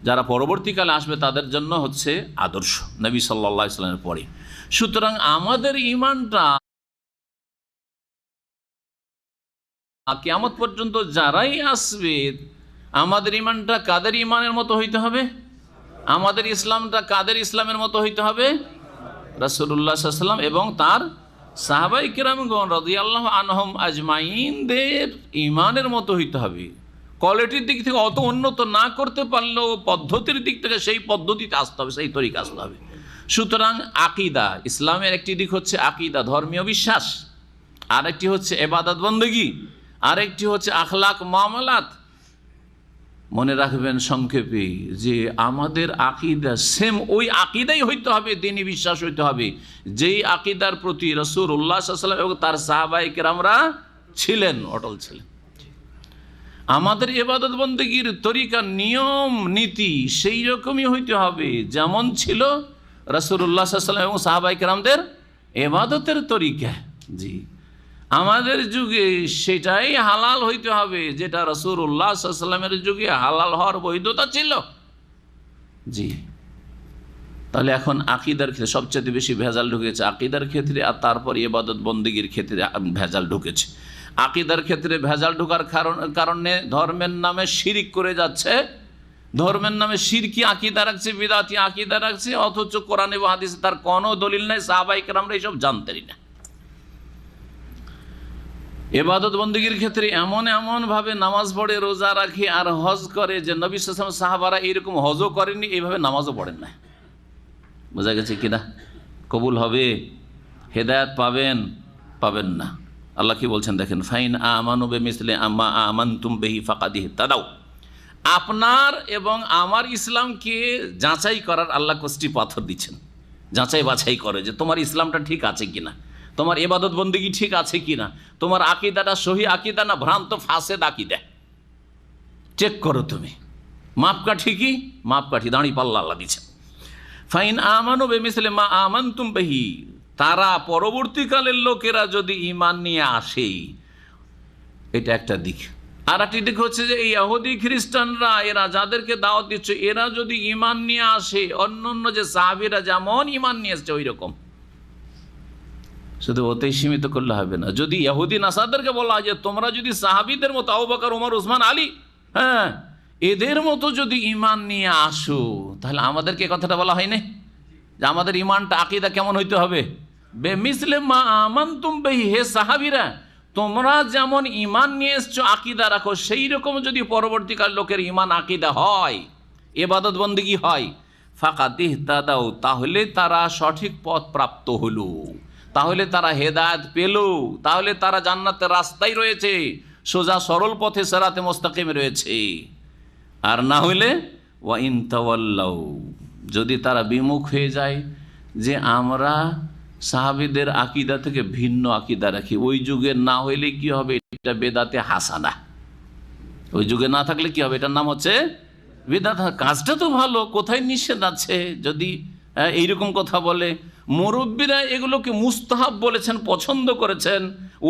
B: যারা পরবর্তীকালে আসবে তাদের জন্য হচ্ছে আদর্শ নবী সাল্লাল্লাহু আলাইহি ওয়াসাল্লামের পরে। সুতরাং আমাদের ঈমানটা কিয়ামত পর্যন্ত যারাই আসবে, আমাদের ঈমানটা কাদের ঈমানের মতো হইতে হবে? আমাদের ইসলামটা কাদের ইসলামের মতো হইতে হবে? রাসূলুল্লাহ সাল্লাল্লাহু আলাইহি ওয়াসাল্লাম এবং তার সাহাবায়ে কেরামগণ রাদিয়াল্লাহু আনহুম আজমাইনদের ঈমানের মতো হইতে হবে। কোয়ালিটির দিক থেকে অত উন্নত না করতে পারলেও পদ্ধতির দিক থেকে সেই পদ্ধতিতে আসতে হবে, সেই তরিকা আসতে হবে। সুতরাং আকীদা, ইসলামের একটি দিক হচ্ছে আকীদা, ধর্মীয় বিশ্বাস, আরেকটি হচ্ছে ইবাদত বন্দেগী, আরেকটি হচ্ছে আখলাক মুআমালাত। মনে রাখবেন সংক্ষেপে যে আমাদের আকীদা সেম ওই আকীদাই হইতে হবে, দ্বীনি বিশ্বাস হইতে হবে যেই আকীদার প্রতি রাসূলুল্লাহ সাল্লাল্লাহু আলাইহি ওয়াসাল্লাম এবং তার সাহাবায়ে কেরামরা ছিলেন, অটল ছিলেন। আমাদের ইবাদত বন্দেগীর তরিকা, নিয়ম নীতি সেই রকমই হইতে হবে যেমন ছিল রাসূলুল্লাহ সাল্লাল্লাহু আলাইহি ওয়াসাল্লাম এবং সাহাবায়ে কেরামদের ইবাদতের তরিকা। জি, আমাদের যুগে সেটাই হালাল হইতে হবে যেটা রাসূলুল্লাহ সাল্লাল্লাহু আলাইহি ওয়াসাল্লামের যুগে হালাল হওয়ার বৈধতা ছিল। জি, তাহলে এখন আকীদার ক্ষেত্রে সবচেয়ে বেশি ভেজাল ঢুকেছে, আকীদার ক্ষেত্রে, আর তারপর ইবাদত বন্দেগীর ক্ষেত্রে ভেজাল ঢুকেছে। আকীদার ক্ষেত্রে ভেজাল ঢোকার কারণে ধর্মের নামে শিরিক করে যাচ্ছে, ধর্মের নামে শিরকি আকীদা রাখছে, বিদআতি আকীদা রাখছে, অথচ কোরআন এবং হাদিসে তার কোনো দলিল নাই, সাহাবায়ে কেরামরা এইসব জানতেনই না। ইবাদত বন্দেগীর ক্ষেত্রে এমন ভাবে নামাজ পড়ে, রোজা রাখে আর হজ করে যে নবী সাল্লাল্লাহু আলাইহি ওয়াসাল্লাম সাহাবারা এইরকম হজও করেননি, এইভাবে নামাজও পড়েন না। বোঝা গেছে কিনা? কবুল হবে? হেদায়েত পাবেন না। আল্লাহ কি বলছেন দেখেন, ফাইন আমানু বিমিসলি আম্মা আমানতুম বিহি ফাকাদ ইহতাদাউ। আপনার এবং আমার ইসলামকে যাচাই করার আল্লাহ কষ্টি পাথর দিচ্ছেন, যাচাই বাছাই করে যে তোমার ইসলামটা ঠিক আছে কিনা, তোমার ইবাদত বন্দেগী ঠিক আছে কিনা, তোমার আকীদাটা সহি আকীদা না ভ্রান্ত ফাসেদ আকীদা, চেক করো তুমি। মাপকাঠি কি? মাপকাঠি দাঁড়ি পাল্লা আল্লাহ দিচ্ছেন। ফাইন আমানু বিমিসলি মা আমানতুম বিহি, তারা পরবর্তীকালের লোকেরা যদি ঈমান নিয়ে আসে, এটা একটা দিক। আর একটি দিক হচ্ছে যে এই ইহুদি খ্রিস্টানরা, এরা যাদেরকে দাওয়াত দিচ্ছে, এরা যদি ঈমান নিয়ে আসে অন্য যে সাহাবীরা যেমন ঈমান নিয়ে এসেছে ওই রকম, শুধু ওতেই সীমিত করলে হবে না। যদি ইহুদি নাসারদেরকে বলা হয় যে তোমরা যদি সাহাবীদের মতো আবু বকর, ওমর, উসমান, আলী, হ্যাঁ, এদের মতো যদি ঈমান নিয়ে আসো, তাহলে আমাদেরকে কথাটা বলা হয়নি যে আমাদের ঈমানটা আকীদা কেমন হইতে হবে? বেমিসলে মা আমানতুম বিহি, হে সাহাবীরা তোমরা যেমন ঈমান নিয়ে এসছো, আকীদা রাখো, সেই রকম যদি পরবর্তীকাল লোকের ঈমান আকীদা হয়, ইবাদত বন্দেগী হয়, ফাকাদ ইহতাদাউ, তাহলে তারা সঠিক পথ প্রাপ্ত হলো, তাহলে তারা হেদায়েত পেল, তাহলে তারা জান্নাতের রাস্তায় রয়েছে, সোজা সরল পথে সিরাতে মুস্তাকিমে রয়েছে। আর না হইলে ওয়া ইন তাওয়াল্লাউ, যদি তারা বিমুখ হয়ে যায় যে আমরা সাহাবীদের আকীদা থেকে ভিন্ন আকীদা রাখি, ওই যুগে না হইলে কি হবে? এটা বেদাতে হাসানা। ওই যুগে না থাকলে কি হবে? এটার নাম হচ্ছে বেদাত। কাজটা তো ভালো, কোথায় নিষেধ আছে যদি এইরকম কথা বলে? মুরব্বীরা এগুলোকে মুস্তাহাব বলেছেন, পছন্দ করেছেন।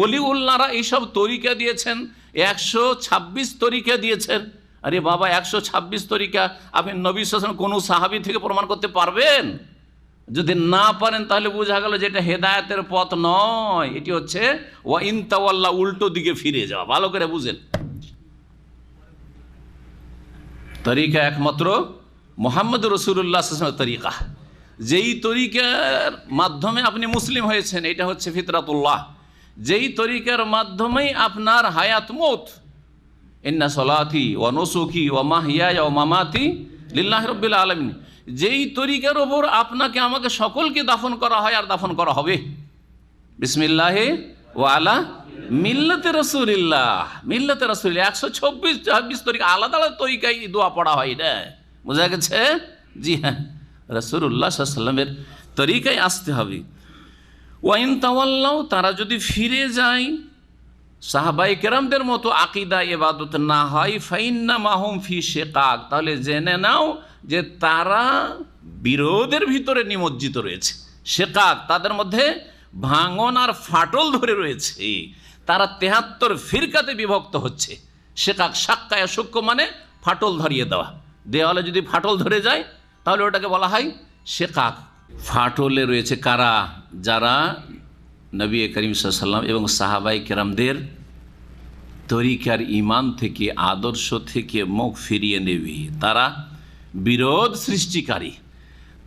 B: ওলিউল্লাহরা এইসব তরিকা দিয়েছেন, 126 তরিকা দিয়েছেন। আরে বাবা, 126 তরিকা আপনি নবী সাল্লাল্লাহু আলাইহি ওয়াসাল্লাম কোনো সাহাবী থেকে প্রমাণ করতে পারবেন? যদি না পারেন তাহলে বোঝা গেল যে এটা হেদায়েতের পথ নয়, এটি হচ্ছে ওয়া ইন তাওয়াল্লা, উল্টো দিকে ফিরে যাওয়া। ভালো করে বুঝেন, তরিকা একমাত্র মুহাম্মদ রাসূলুল্লাহ সাল্লাল্লাহু আলাইহি ওয়াসাল্লামের তরিকা। যেই তরিকার মাধ্যমে আপনি মুসলিম হয়েছেন, এটা হচ্ছে ফিতরাতুল্লাহ। যেই তরিকার মাধ্যমেই আপনার হায়াত মত, ইন্না সলাতি ওয়া নুসুকি ওয়া মাহইয়ায়া ওয়া মামাতি লিল্লাহি রাব্বিল আলামিন, যেই তরিকার ওপর আপনাকে আমাকে সকলকে দাফন করা হয় আর দাফন করা হবে, বিসমিল্লাহি ওয়া আলা মিল্লাতে রাসূলিল্লাহ, মিল্লাতে রাসূলিল্লাহ। 126 তরিকা, আলাদা আলাদা তরিকায় দোয়া পড়া হয় না, বোঝা গেছে? জি হ্যাঁ, রাসূলুল্লাহ সাল্লাল্লাহু আলাইহি ওয়াসাল্লামের তরিকায় আসতে হবে। ওয়াইন তাওয়াল্লাও, তারা যদি ফিরে যায়, সাহাবায়ে কেরামদের মতো আকীদা ইবাদত না হয়, ফাইন্নামা হুম ফি শিকাক, তাহলে জেনে নাও যে তারা বিরোধের ভিতরে নিমজ্জিত রয়েছে। শিকাক, তাদের মধ্যে ভাঙন আর ফাটল ধরে রয়েছে, তারা 73 ফিরকাতে বিভক্ত হচ্ছে। শিকাক, শাক্কায়া শুক্ক মানে ফাটল ধরিয়ে দেওয়া। দেওয়ালে যদি ফাটল ধরে যায় তাহলে ওটাকে বলা হয় শিকাক। ফাটলে রয়েছে কারা? যারা নবী করিম সাল্লাল্লাহু আলাইহি ওয়াসাল্লাম এবং সাহাবায়ে কেরামদের তরিকার ঈমান থেকে, আদর্শ থেকে মুখ ফিরিয়ে নেবে। তারা বিরোধ সৃষ্টিকারী,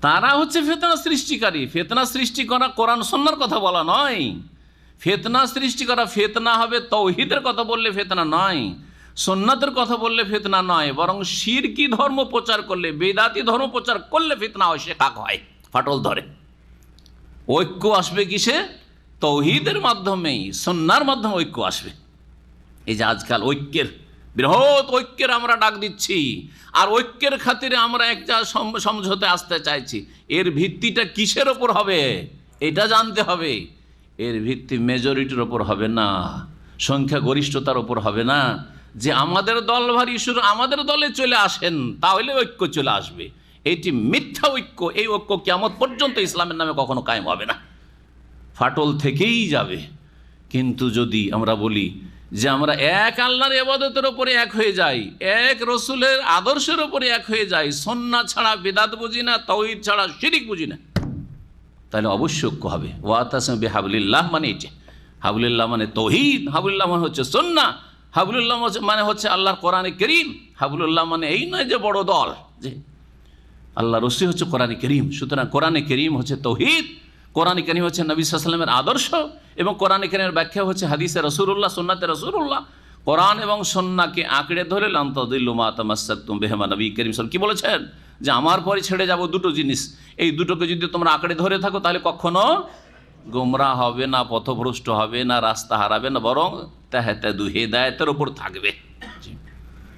B: তারা হচ্ছে ফিতনা সৃষ্টিকারী। ফিতনা সৃষ্টি করা কোরআন সুন্নাহর কথা বলা নয়। ফিতনা সৃষ্টি করা, ফিতনা হবে তাওহীদের কথা বললে ফিতনা নয়, সুন্নাতের কথা বললে ফিতনা নয়, বরং শিরকি ধর্ম প্রচার করলে, বেদাতি ধর্ম প্রচার করলে ফিতনা হয়, শিকাক হয়, ফাটল ধরে। ঐক্য আসবে কিসে? তাওহীদের মাধ্যমেই, সুন্নাহর মাধ্যমে ঐক্য আসবে। এই যে আজকাল ঐক্যের, বৃহৎ ঐক্যের আমরা ডাক দিচ্ছি, আর ঐক্যের খাতিরে আমরা একটা সমঝোতে আসতে চাইছি, এর ভিত্তিটা কিসের ওপর হবে এটা জানতে হবে। এর ভিত্তি মেজরিটির ওপর হবে না, সংখ্যাগরিষ্ঠতার ওপর হবে না, যে আমাদের দল ভারী, শুধু আমাদের দলে চলে আসেন তাহলে ঐক্য চলে আসবে। এটি মিথ্যা ঐক্য। এই ঐক্য কিয়ামত পর্যন্ত ইসলামের নামে কখনো কায়েম হবে না, ফাটল থেকেই যাবে। কিন্তু যদি আমরা বলি যে আমরা এক আল্লাহর ইবাদতের ওপরে এক হয়ে যাই, এক রসুলের আদর্শের ওপরে এক হয়ে যাই, সুন্নাহ ছাড়া বিদআত বুঝি না, তাওহীদ ছাড়া শিরক বুঝি না, তাহলে অবশ্যই ঐক্য হবে। ওয়াতাসিমু বিহাবলিল্লাহ মানে এটা, হাবলুল্লাহ মানে তাওহীদ, হাবলুল্লাহ মানে হচ্ছে সুন্নাহ, হাবলুল্লাহ মানে হচ্ছে আল্লাহর কোরআনে কারীম। হাবলুল্লাহ মানে এই নয় যে বড় দল, যে আল্লাহ রসুল হচ্ছে কোরআনে কারীম। সুতরাং কোরআনে কারীম হচ্ছে তাওহীদ, কোরআনে কারীম হচ্ছে নবী সাল্লাল্লাহু আলাইহি ওয়াসাল্লামের আদর্শ, এবং কোরআনে কারীমের ব্যাখ্যা হচ্ছে হাদিসে রাসূলুল্লাহ, সুন্নাতে রাসূলুল্লাহ। কোরআন এবং সুন্নাহকে আঁকড়ে ধরে লান তাদিল্লু মা তামাসসাকতুম বিহিমা, নবী করিম সাল্লাল্লাহু কি বলেছেন? যে আমার পরে ছেড়ে যাব দুটো জিনিস, এই দুটোকে যদি তোমরা আঁকড়ে ধরে থাকো তাহলে কখনো গোমরাহ হবে না, পথভ্রষ্ট হবে না, রাস্তা হারাবে না, বরং তাহতাদু, হেদায়েতের ওপর থাকবে।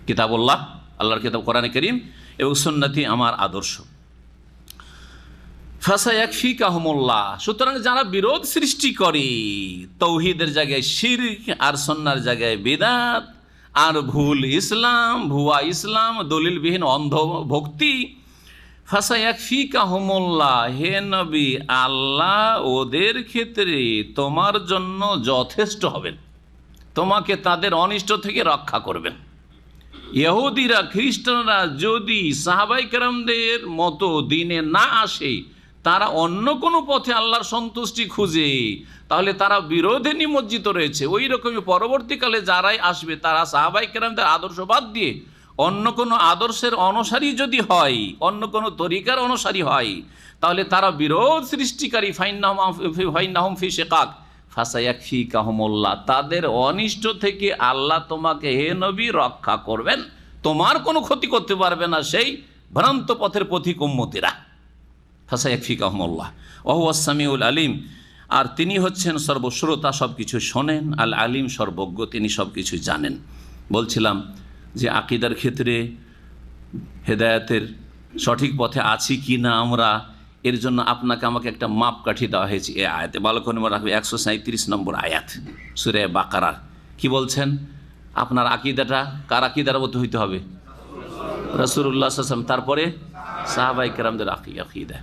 B: কিতাবুল্লাহ, আল্লাহর কিতাব কোরআনে কারীম, এবং সুন্নতি আমার আদর্শ। ফাসায়াকফিকাহুমুল্লাহ, সুতরাং যারা বিরোধ সৃষ্টি করে, তাওহীদের জায়গায় শিরক আর সুন্নাহর জায়গায় বিদআত, আর ভুল ইসলাম, ভুয়া ইসলাম, দলিলবিহীন অন্ধ ভক্তি, ফাসায়াকফিকাহুমুল্লাহ, হে নবী, আল্লাহ ওদের ক্ষেত্রে তোমার জন্য যথেষ্ট হবেন, তোমাকে তাদের অনিষ্ট থেকে রক্ষা করবেন। ইহুদিরা, খ্রিস্টানরা যদি সাহাবায়ে কেরামদের মতো দিনে না আসে, তারা অন্য কোনো পথে আল্লাহর সন্তুষ্টি খুঁজে, তাহলে তারা বিরোধে নিমজ্জিত রয়েছে। ওই রকমই পরবর্তীকালে যারাই আসবে, তারা সাহাবায়ে কেরামদের আদর্শ বাদ দিয়ে অন্য কোনো আদর্শের অনুসারী যদি হয়, অন্য কোনো তরিকার অনুসারী হয়, তাহলে তারা বিরোধ সৃষ্টিকারী। ফাইন্নাহুম ফি শিকাক ফাসায়াকফিকাহুমুল্লাহ, তাদের অনিষ্ট থেকে আল্লাহ তোমাকে হে নবী রক্ষা করবেন, তোমার কোনো ক্ষতি করতে পারবে না সেই ভ্রান্ত পথের পথিক উম্মতিরা। ফাসায়াকফিকাহুমুল্লাহ ওয়া হুয়াস সামিউল আলিম, আর তিনি হচ্ছেন সর্বশ্রোতা, সব কিছু শোনেন, আল আলিম সর্বজ্ঞ, তিনি সব কিছু জানেন। বলছিলাম যে আকীদার ক্ষেত্রে হেদায়েতের সঠিক পথে আছি কি না আমরা, এর জন্য আপনাকে আমাকে একটা মাপকাঠি দেওয়া হয়েছে এই আয়াতে। ভালো করে মনে রাখবে, 137 নম্বর আয়াত সূরা বাকারার। কি বলছেন? আপনার আকীদাটা কার আকীদার মতো হইতে হবে? রাসূলুল্লাহ সাল্লাল্লাহু আলাইহি ওয়াসাল্লাম, তারপরে সাহাবায়ে কেরামদের আকীদা।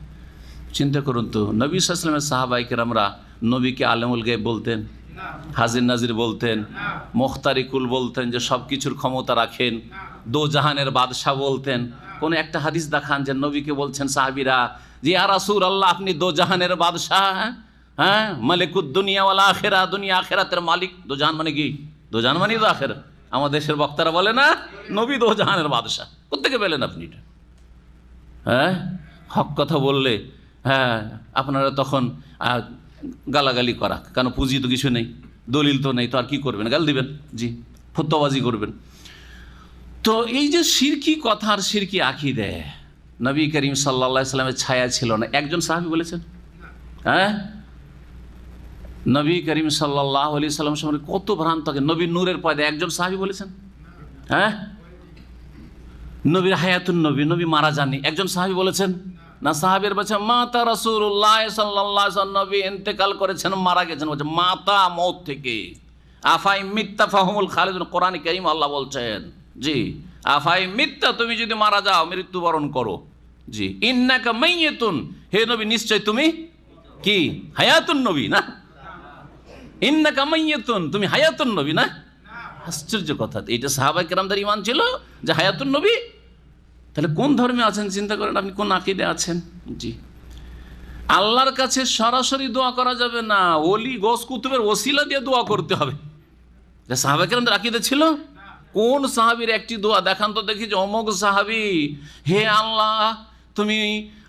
B: চিন্তা করুন তো, নবী সাল্লাল্লাহু আলাইহি ওয়াসাল্লামের সাহাবায়ে কেরামরা নবীকে আলেমুল গায়ব বলতেন, হাজির নাজির বলতেন, মুখতারিকুল বলতেন, যে সব কিছুর ক্ষমতা রাখেন, দো জাহানের বাদশাহ বলতেন। কোন একটা হাদিস দেখান যে নবীকে বলছেন সাহাবীরা যে ইয়া রাসূলুল্লাহ, আপনি দো জাহানের বাদশাহ, হ্যাঁ, মালিকুদ দুনিয়া ওয়াল আখিরা, দুনিয়া আখিরাতের মালিক। দো জাহান মানে কি? দো জাহান মানে তো আখিরাত। আমাদের দেশের বক্তারা বলে না নবী দো জাহানের বাদশাহ। কোত্থেকে পেলেন আপনি এটা? হ্যাঁ, হক কথা বললে হ্যাঁ আপনারা তখন গালাগালি করা, কারণ পুঁজি তো কিছু নেই, দলিল তো নেই, তো আর কি করবেন? গাল দিবেন, জি, ফতোয়াবাজি করবেন। তো এই যে শিরকি কথা আর শিরকি আকীদা, নবী করিম সাল্লাল্লাহু আলাইহি সাল্লামের ছায়া ছিল না, একজন সাহাবী বলেছেন? হ্যাঁ, নবী করিম সাল্লাল্লাহু আলাইহি সাল্লাম সম্পর্কে কত ভ্রান্ত থাকে, নবীর নূরের পয়দা, একজন সাহাবী বলেছেন? হ্যাঁ, নবীর হায়াতুন নবী, নবী মারা যাননি। একজন সাহাবী বলেছেন না, সাহাবীর বলছে মাতা রাসূলুল্লাহ সাল্লাল্লাহু আলাইহি ওয়াসাল্লাম, নবী ইন্তেকাল করেছেন, মারা গেছেন। বলছে মাতা, মওত থেকে। আফাই মিত্তা ফাহুমুল খালিদুন, কোরআনে কারীম আল্লাহ বলছেন, জি আফাই মিত্তা, তুমি যদি মারা যাও, মৃত্যুবরণ করো, জি ইন্নাকা মাইয়াতুন, হে নবী নিশ্চয় তুমি কি হায়াতুন নবী না, ইন্নাকা মাইয়াতুন, তুমি হায়াতুন নবী না। আশ্চর্য কথা, এইটা সাহাবায়ে কেরামদের ঈমান ছিল যে হায়াতুন নবী। তাহলে কোন ধর্মে আছেন চিন্তা করেন আপনি, কোন আকীদে আছেন? জি, আল্লাহর কাছে সরাসরি দোয়া করা যাবে না, ওলি গোস কুতুবের ওসিলা দিয়ে দোয়া করতে হবে। যে সাহাবায়ে কেরামদের আকীদা ছিল। কোন সাহাবীর একটি দোয়া দেখান তো দেখি, যে অমুক সাহাবী, হে আল্লাহ তুমি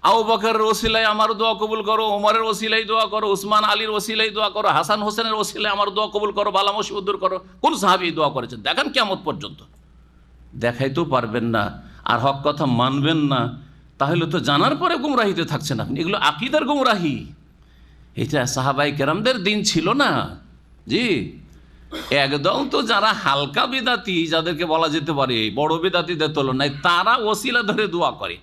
B: আবু বকরের ওসিলায় আমার দোয়া কবুল করো, ওমরের ওসিলায় দোয়া করো, উসমান আলীর ওসিলায় দোয়া করো, হাসান হোসেনের ওসিলায় আমার দোয়া কবুল করো, বালা মুসিবত দূর করো। কোন সাহাবী দোয়া করেছেন দেখান কিয়ামত পর্যন্ত। দেখাইতেও পারবেন না, আর হক কথা মানবেন না, তাহলে তো জানার পরে গুমরাহিতে থাকছেন আপনি। এগুলো আকীদার গুমরাহি। এটা সাহাবায়ে কেরামদের দিন ছিল না। জি, একদল তো যারা হালকা বেদাতি, যাদেরকে বলা যেতে পারে বড় বেদাতিদের তুলনায়, তারা ওসিলা ধরে দোয়া করে।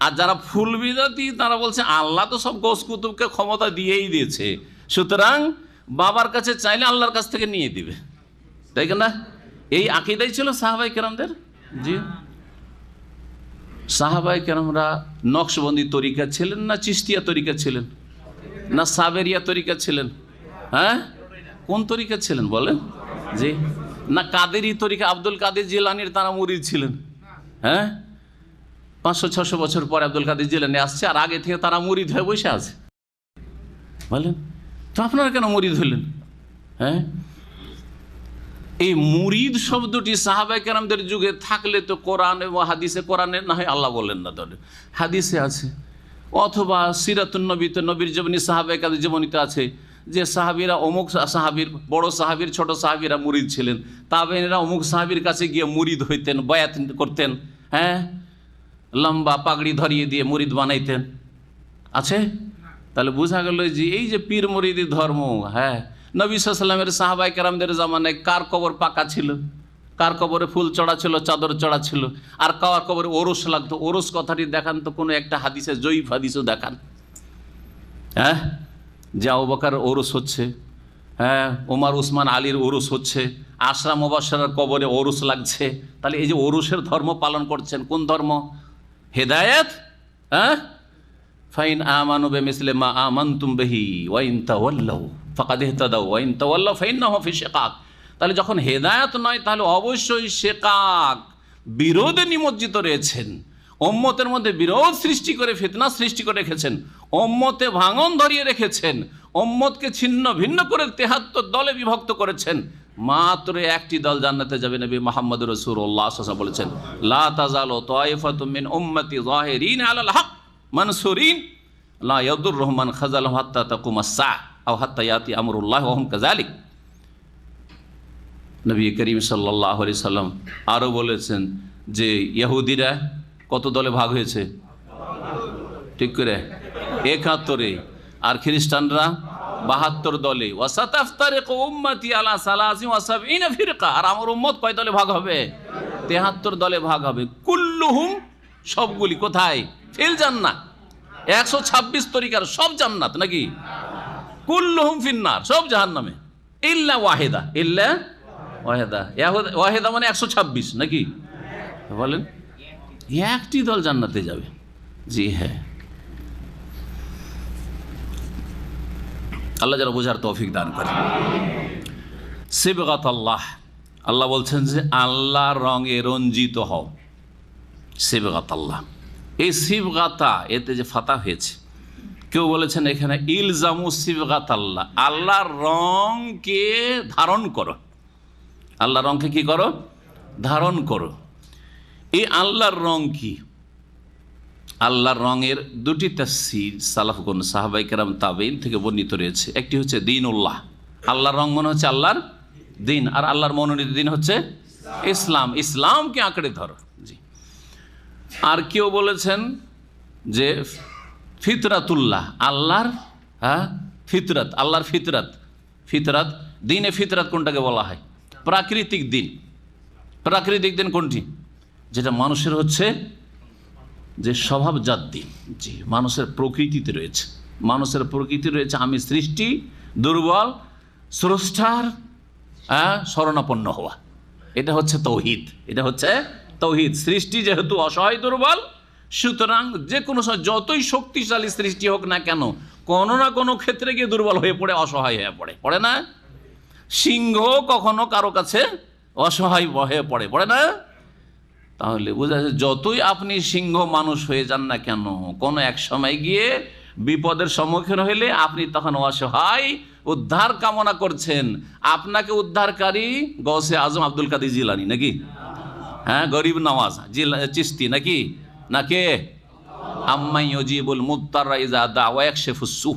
B: আর যারা ফুল বিদাতি, তারা বলছে আল্লাহ তো সব গোস কুতুবকে ক্ষমতা দিয়েই দিয়েছে, সুতরাং বাবার কাছে চাইলে আল্লাহর কাছ থেকে নিয়ে দিবে, তাই না? এই আকীদাই ছিল সাহাবায়ে কেরামদের। জি, সাহাবায়ে কেরামরা নকশবন্দি তরিকা ছিলেন না চিশতিয়া তরিকা ছিলেন, না সাবেরিয়া তরিকা ছিলেন? হ্যাঁ, কোন তরিকা ছিলেন বলেন? জি, না কাদেরি তরিকা, আব্দুল কাদের জিলানীর তারা মুরিদ ছিলেন? হ্যাঁ, 500-600 বছর পরে আব্দুল কাদের জিলানী আসছে, আর আগে থেকে তারা মুরিদ হয়ে বসে আছে। বলেন তো আপনারা কেন মুরিদ হলেন? হ্যাঁ, এই মুরিদ শব্দটি সাহাবায়ে কেরামদের যুগে থাকলে তো কোরআন এবং হাদিসে, কোরআনে না হয় আল্লাহ বললেন না, তাহলে হাদিসে আছে, অথবা সিরাতুন নবীতে, নবীর জীবনী, সাহাবায়ে কেরামদের জীবনীতে আছে যে সাহাবীরা অমুক সাহাবীর, বড় সাহাবীর ছোট সাহাবীরা মুরিদ ছিলেন, তাবেঈনরা অমুক সাহাবীর কাছে গিয়ে মুরিদ হইতেন, বায়াত করতেন। হ্যাঁ, লম্বা পাগড়ি ধরিয়ে দিয়ে মুরিদ বানাইতেন। আছে? তাহলে বোঝা গেল যে এই যে পীর মুরিদি ধর্ম, হ্যাঁ, নবী সাল্লাল্লাহু আলাইহি ওয়াসাল্লামের সাহাবায়ে কেরামদের জামানায় কার কবর পাকা ছিল, কার কবরে ফুল চড়া ছিল, চাদর চড়া ছিল, আর কার কবরে ওরস লাগতো। ওরস কথাটি দেখান তো কোনো একটা হাদিসে, জয়ীফ হাদিসও দেখান। হ্যাঁ, যে আবু বকর ওরস হচ্ছে, হ্যাঁ, ওমর উসমান আলীর ওরস হচ্ছে, আশরা মুবাশশারার কবরে ওরস লাগছে। তাহলে এই যে ওরসের ধর্ম পালন করছেন, কোন ধর্ম? হেদায়েত। হ্যাঁ, ফাইন আমানু বিমিসলি মা আমানতুম বিহি ওয়া ইন তাওয়াল্লাউ ফাকাদ ইহতাদাউ ওয়া ইন তাওয়াল্লাউ ফাইন্নাহুম ফি শিকাক। তাহলে যখন হেদায়েত নয়, তাহলে অবশ্যই শিকাক, বিরোধে নিমজ্জিত রয়েছেন। উম্মতের মধ্যে বিরোধ সৃষ্টি করে, ফিতনা সৃষ্টি করে রেখেছেন, উম্মতে ভাঙন ধরিয়ে রেখেছেন, উম্মতকে ছিন্ন ভিন্ন করে 73 দলে বিভক্ত করেছেন। মাত্র একটি দল জান্নাতে যাবে। নবী মুহাম্মদ রাসূলুল্লাহ সাল্লাল্লাহু আলাইহি ওয়াসাল্লাম বলেছেন, লা তাযালু তায়ফাতুম মিন উম্মতি যাহিরিন আলাল হক মানসুরিন লা ইয়াদুররুহুম মান খাযালাহুম হাত্তা তাকুমাস সাআহ আও হাত্তা ইয়াতি আমরুল্লাহ ওয়া হুম কাযালিক। নবী করিম সাল্লাল্লাহু আলাইহি সাল্লাম আরও বলেছেন যে ইহুদিরা কত দলে ভাগ হয়েছে? ঠিক করে 71-এ, আর খ্রিস্টানরা 72 দলে। ওয়াসাতাফতারিকু উম্মতি আলা 73 ফিরকা। আর আমার উম্মত কয় দলে ভাগ হবে? 73 দলে ভাগ হবে। কুল্লুহুম, সবগুলি কোথায়? ফিল জান্নাত। 126 তরিকার সব জান্নাত নাকি? কুল্লুহুম ফিন্নার, সব জাহান্নামে, ইল্লা ওয়াহিদা। ইল্লা ওয়াহিদা, ওয়াহিদা মানে 126 নাকি? বলেন, একটি দল জান্নাতে যাবে। জি হ্যাঁ, আল্লাহ যারা বোঝার তৌফিক দান করে। সিবগাত আল্লাহ, আল্লাহ বলছেন যে আল্লাহর রঙে রঞ্জিত হও। সিবগাত আল্লাহ, এই সিবগাতা, এতে যে ফাতা হয়েছে, কেউ বলেছেন এখানে ইলজামু সিবগাত আল্লাহ, আল্লাহর রঙকে ধারণ করো। আল্লাহর রঙকে কি করো? ধারণ করো। এই আল্লাহর রং কি? আল্লাহর রঙের দুটি তাফসীর সালাফগণ, সাহাবায়ে কেরাম, তাবেঈন থেকে বর্ণিত রয়েছে। একটি হচ্ছে দীনুল্লাহ, আল্লাহর রং মনে হচ্ছে আল্লাহর দিন, আর আল্লাহর মনোনীত দিন হচ্ছে ইসলাম। ইসলামকে আঁকড়ে ধরো। জি। আর কেউ বলেছেন যে ফিতরাতুল্লাহ, আল্লাহর ফিতরত, আল্লাহর ফিতরত। ফিতরত, দিনে ফিতরত কোনটাকে বলা হয়? প্রাকৃতিক দিন। প্রাকৃতিক দিন কোনটি? যেটা মানুষের হচ্ছে যে স্বভাবজাত দিন। জি, মানুষের প্রকৃতিতে রয়েছে, মানুষের প্রকৃতি রয়েছে আমি সৃষ্টি, দুর্বল, স্রষ্টার শরণাপন্ন হওয়া। এটা হচ্ছে তৌহিদ, এটা হচ্ছে তৌহিদ। সৃষ্টি যেহেতু অসহায় দুর্বল, সুতরাং যে কোনো যতই শক্তিশালী সৃষ্টি হোক না কেন, কোনো না কোনো ক্ষেত্রে গিয়ে দুর্বল হয়ে পড়ে, অসহায় হয়ে পড়ে, পড়ে না? সিংহ কখনো কারো কাছে অসহায় হয়ে পড়ে, পড়ে না? তাহলে বোঝা যায় যতই আপনি সিংহ মানুষ হয়ে যান না কেন, কোনো এক সময় গিয়ে বিপদের সম্মুখীন হইলে আপনি তখন অসহায়, উদ্ধার কামনা করছেন। আপনাকে উদ্ধারকারী গৌসে আজম আব্দুল কাদের জিলানী নাকি? হ্যাঁ, গরিব নওয়াজ চিশতি নাকি? নাকে আম্মাই ইউজিবুল মুত্তারা ইযা দা ওয়া ইয়াকশিফুস সু।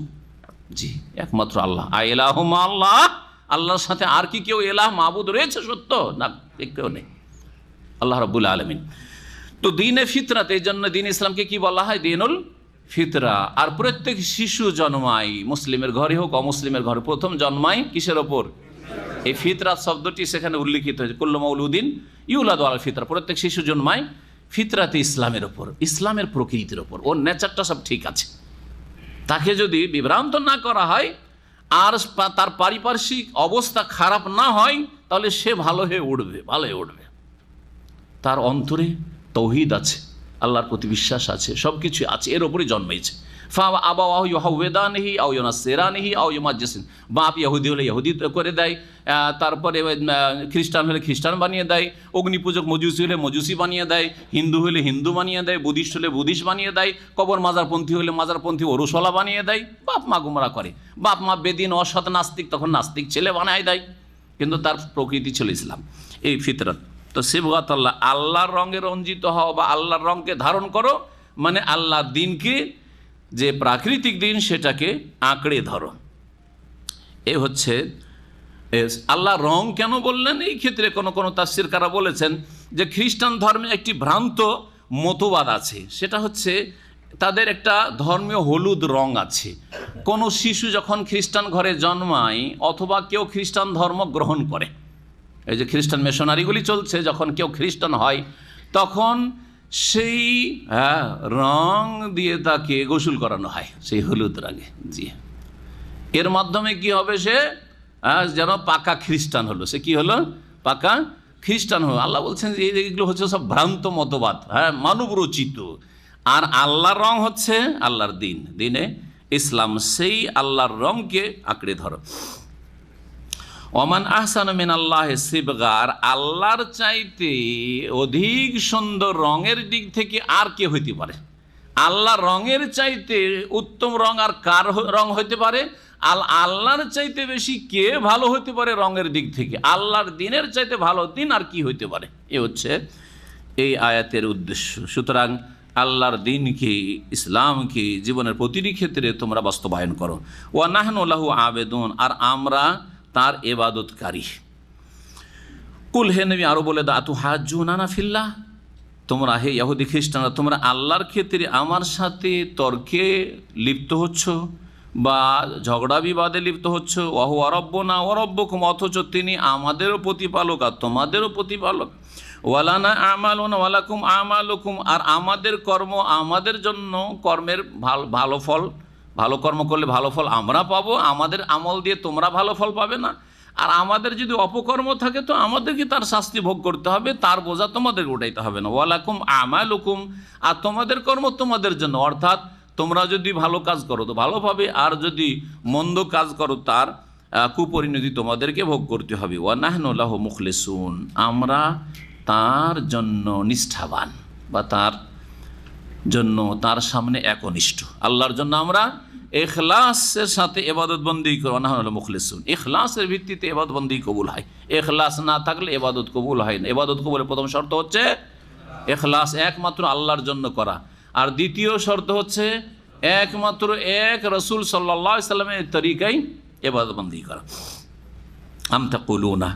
B: জি, একমাত্র আল্লাহ। আইলাহুমা আল্লাহ, আল্লাহর সাথে আর কি কেউ এলাহ মাবুদ রয়েছে সত্য? না, কেউ নেই, আল্লাহ রাব্বুল আলামিন। তো দ্বীনে ফিতরাত, এই জন্য দ্বীন ইসলামকে কি বলা হয়? দ্বীনুল ফিতরা। আর প্রত্যেক শিশু জন্মায়, মুসলিমের ঘরে হোক অমুসলিমের ঘরে, প্রথম জন্মায় কিসের ওপর? এই ফিতরাত শব্দটি সেখানে উল্লিখিত হয়েছে, কুল্লু মাউলুদিন ইউলাদু আলাল ফিতরা। প্রত্যেক শিশু জন্মায় ফিতরাতে ইসলামের ওপর, ইসলামের প্রকৃতির ওপর। ওর নেচারটা সব ঠিক আছে। তাকে যদি বিভ্রান্ত না করা হয় আর তার পারিপার্শ্বিক অবস্থা খারাপ না হয়, তাহলে সে ভালো হয়ে উঠবে, ভালো হয়ে উঠবে। তার অন্তরে তৌহিদ আছে, আল্লাহর প্রতি বিশ্বাস আছে, সব কিছু আছে, এর ওপরই জন্মেছে। বাপ ইহুদি হলে ইহুদি করে দেয়, তারপরে খ্রিস্টান হলে খ্রিস্টান বানিয়ে দেয়, অগ্নিপূজক মজুসি হলে মজুসি বানিয়ে দেয়, হিন্দু হলে হিন্দু বানিয়ে দেয়, বুদ্ধিস্ট হলে বুদ্ধিস্ট বানিয়ে দেয়, কবর মাজারপন্থী হলে মাজারপন্থী ওরসলা বানিয়ে দেয়। বাপ মা গুমরা করে, বাপ মা বেদিন অসৎ নাস্তিক, তখন নাস্তিক ছেলে বানায় দেয়। কিন্তু তার প্রকৃতি ছিল ইসলাম, এই ফিতরত। তো সিবগাত আল্লাহ, আল্লাহর রঙে রঞ্জিত হও বা আল্লাহর রঙকে ধারণ করো, মানে আল্লাহর দিনকে, যে প্রাকৃতিক দিন, সেটাকে আঁকড়ে ধরো। এ হচ্ছে আল্লাহ। রং কেন বললেন? এই ক্ষেত্রে কোনো তাফসীরকাররা বলেছেন যে খ্রিস্টান ধর্মে একটি ভ্রান্ত মতবাদ আছে, সেটা হচ্ছে তাদের একটা ধর্মীয় হলুদ রং আছে। কোনো শিশু যখন খ্রিস্টান ঘরে জন্মায় অথবা কেউ খ্রিস্টান ধর্ম গ্রহণ করে, এই যে খ্রিস্টান মিশনারিগুলি চলছে, যখন কেউ খ্রিস্টান হয় তখন সেই রং দিয়ে তাকে গোসল করানো হয়, সেই হলুদ রঙে। জি, এর মাধ্যমে কি হবে? সে যেন পাকা খ্রিস্টান হলো। সে কি হলো? পাকা খ্রিস্টান হলো। আল্লাহ বলছেন যে এইগুলো হচ্ছে সব ভ্রান্ত মতবাদ, মানব রচিত। আর আল্লাহর রং হচ্ছে আল্লাহর দিন, দিনে ইসলাম। সেই আল্লাহর রংকে আঁকড়ে ধরো। ওমান আহসানু মিনাল্লাহি সিবগা, আর আল্লাহর চাইতে অধিক সুন্দর রঙের দিক থেকে আর কে হইতে পারে? আল্লাহর রঙের চাইতে উত্তম রং আর কার রং হইতে পারে? আল্লাহর চাইতে বেশি কে ভালো হইতে পারে রঙের দিক থেকে? আল্লাহর দিনের চাইতে ভালো দিন আর কি হইতে পারে? এ হচ্ছে এই আয়াতের উদ্দেশ্য। সুতরাং আল্লাহর দিনকে, ইসলামকে জীবনের প্রতিটি ক্ষেত্রে তোমরা বাস্তবায়ন করো। ওয়া নাহনু লাহু আবেদুন, আর আমরা তার এবাদতকারী। কুল, হে নবী আরো বলে দাও, আতুহাজ্জুনানা ফিল্লাহ, তোমরা হে ইহুদি খ্রিস্টানরা তোমরা আল্লাহর ক্ষেত্রে আমার সাথে তর্কে লিপ্ত হচ্ছ বা ঝগড়া বিবাদে লিপ্ত হচ্ছ। ওয়াহু রব্বুনা ওয়া রব্বুকুম, অথচ তিনি আমাদেরও প্রতিপালক আর তোমাদেরও প্রতিপালক। ওয়ালানা আমালুনা ওয়ালাকুম আমালুকুম, আর আমাদের কর্ম আমাদের জন্য, কর্মের ভালো ফল, ভালো কর্ম করলে ভালো ফল আমরা পাবো, আমাদের আমল দিয়ে তোমরা ভালো ফল পাবে না। আর আমাদের যদি অপকর্ম থাকে তো আমাদেরকে তার শাস্তি ভোগ করতে হবে, তার বোঝা তোমাদের উঠাইতে হবে না। ওয়ালাকুম আমালুকুম, আর তোমাদের কর্ম তোমাদের জন্য, অর্থাৎ তোমরা যদি ভালো কাজ করো তো ভালো পাবে, আর যদি মন্দ কাজ করো তার কুপরিণতি তোমাদেরকে ভোগ করতে হবে। ওয়া নাহনু লাহু মুখলিসুন, আমরা তার জন্য নিষ্ঠাবান বা তার জন্য, তার সামনে একনিষ্ঠ। আল্লাহর জন্য আমরা এখলাসের সাথে ইবাদত বন্দি করব। না হলে মুখলিসুন, এখলাসের ভিত্তিতে ইবাদত বন্দি কবুল হয়। এখলাস না থাকলে ইবাদত কবুল হয় না। ইবাদত কবুলের প্রথম শর্ত হচ্ছে এখলাস, একমাত্র আল্লাহর জন্য করা। আর দ্বিতীয় শর্ত হচ্ছে একমাত্র এক রাসূল সাল্লাল্লাহু আলাইহি সাল্লামের তরিকায় ইবাদত বন্দি করা। আম তাকুলুনা,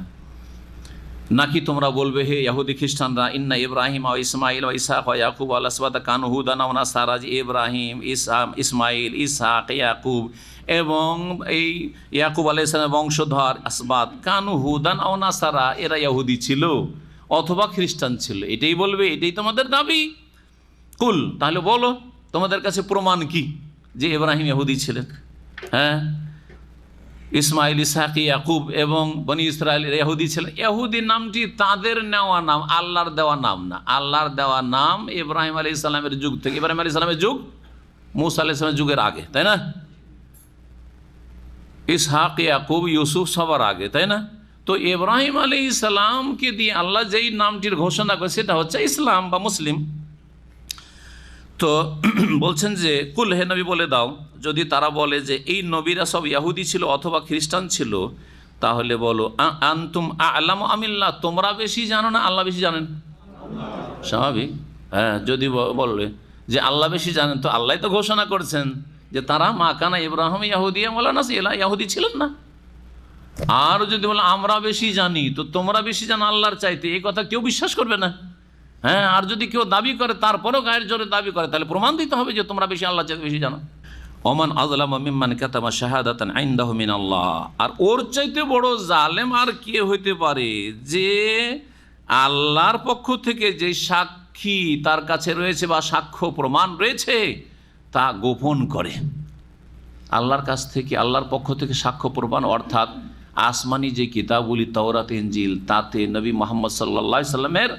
B: নাকি তোমরা বলবে হে ইহুদি খ্রিস্টানরা, ইন্না ইব্রাহিম ও ইসমাইল ও ইসহাক ও ইয়াকুব আল আসবাতা কানু হুদান ও নাসারা, ইব্রাহিম, ইসমাইল, ইসহাক, ইয়াকুব এবং এই ইয়াকুব আলাইহিস সালামের বংশধর আসবাত, কানু হুদান ও নাসারা, এরা ইহুদি ছিল। অথবা খ্রিস্টান ছিল, এটাই বলবে, এটাই তোমাদের দাবি। কুল, তাহলে বলো তোমাদের কাছে প্রমাণ কি যে ইব্রাহিম ইহুদি ছিলেন? হ্যাঁ, ইসমাইল, ইসহাক, ইয়াকুব এবং বনি ইসরায়েল ইহুদি ছিলেন। ইহুদি নামটি তাদের নেওয়া নাম, আল্লাহর দেওয়া নাম না। আল্লাহর দেওয়া নাম ইব্রাহিম আলাইহিস সালামের যুগ থেকে, ইব্রাহিম আলাইহিস সালামের যুগ মুসা আলাইহিস সালামের যুগের আগে, তাই না? ইসহাক, ইয়াকুব, ইউসুফ সবার আগে, তাই না? তো ইব্রাহিম আলাইহিস সালামকে দিয়ে আল্লাহ যেই নামটির ঘোষণা করে সেটা হচ্ছে ইসলাম বা মুসলিম। তো বলছেন যে কুল, হে নবী বলে দাও, যদি তারা বলে যে এই নবীরা সব ইহুদি ছিল অথবা খ্রিস্টান ছিল, তাহলে বলো আনতুম আ'লামু আমিল্লাহ, তোমরা বেশি জানো না আল্লাহ বেশি জানেন? স্বাভাবিক। হ্যাঁ, যদি বললে যে আল্লাহ বেশি জানেন, তো আল্লাহ তো ঘোষণা করছেন যে তারা মা কানা ইব্রাহিম ইয়াহুদিয়া ওয়ালা নাসিরা, ইহুদি ছিলেন না। আর যদি বলো আমরা বেশি জানি, তো তোমরা বেশি জানো আল্লাহর চাইতে, এই কথা কেউ বিশ্বাস করবে না। হ্যাঁ, আর যদি কেউ দাবি করে তারপরেও গায়ের জোরে দাবি করে, তাহলে প্রমাণ দিতে হবে যে তোমরা বেশি আল্লাহ চাইতে বেশি জানো। ওমান আযলামু মিম্মান কাতামা শাহাদাতান ইনদাহু মিনাল্লাহ, আর ওর চাইতে বড় জালেম আর কে হইতে পারে যে আল্লাহর পক্ষ থেকে যে সাক্ষী তার কাছে রয়েছে বা সাক্ষ্য প্রমাণ রয়েছে তা গোপন করে। আল্লাহর কাছ থেকে, আল্লাহর পক্ষ থেকে সাক্ষ্য প্রমাণ, অর্থাৎ আসমানি যে কিতাবগুলি তাওরাত, ইনজিল, তাতে নবী মুহাম্মদ সাল্লাল্লাহু আলাইহি সাল্লামের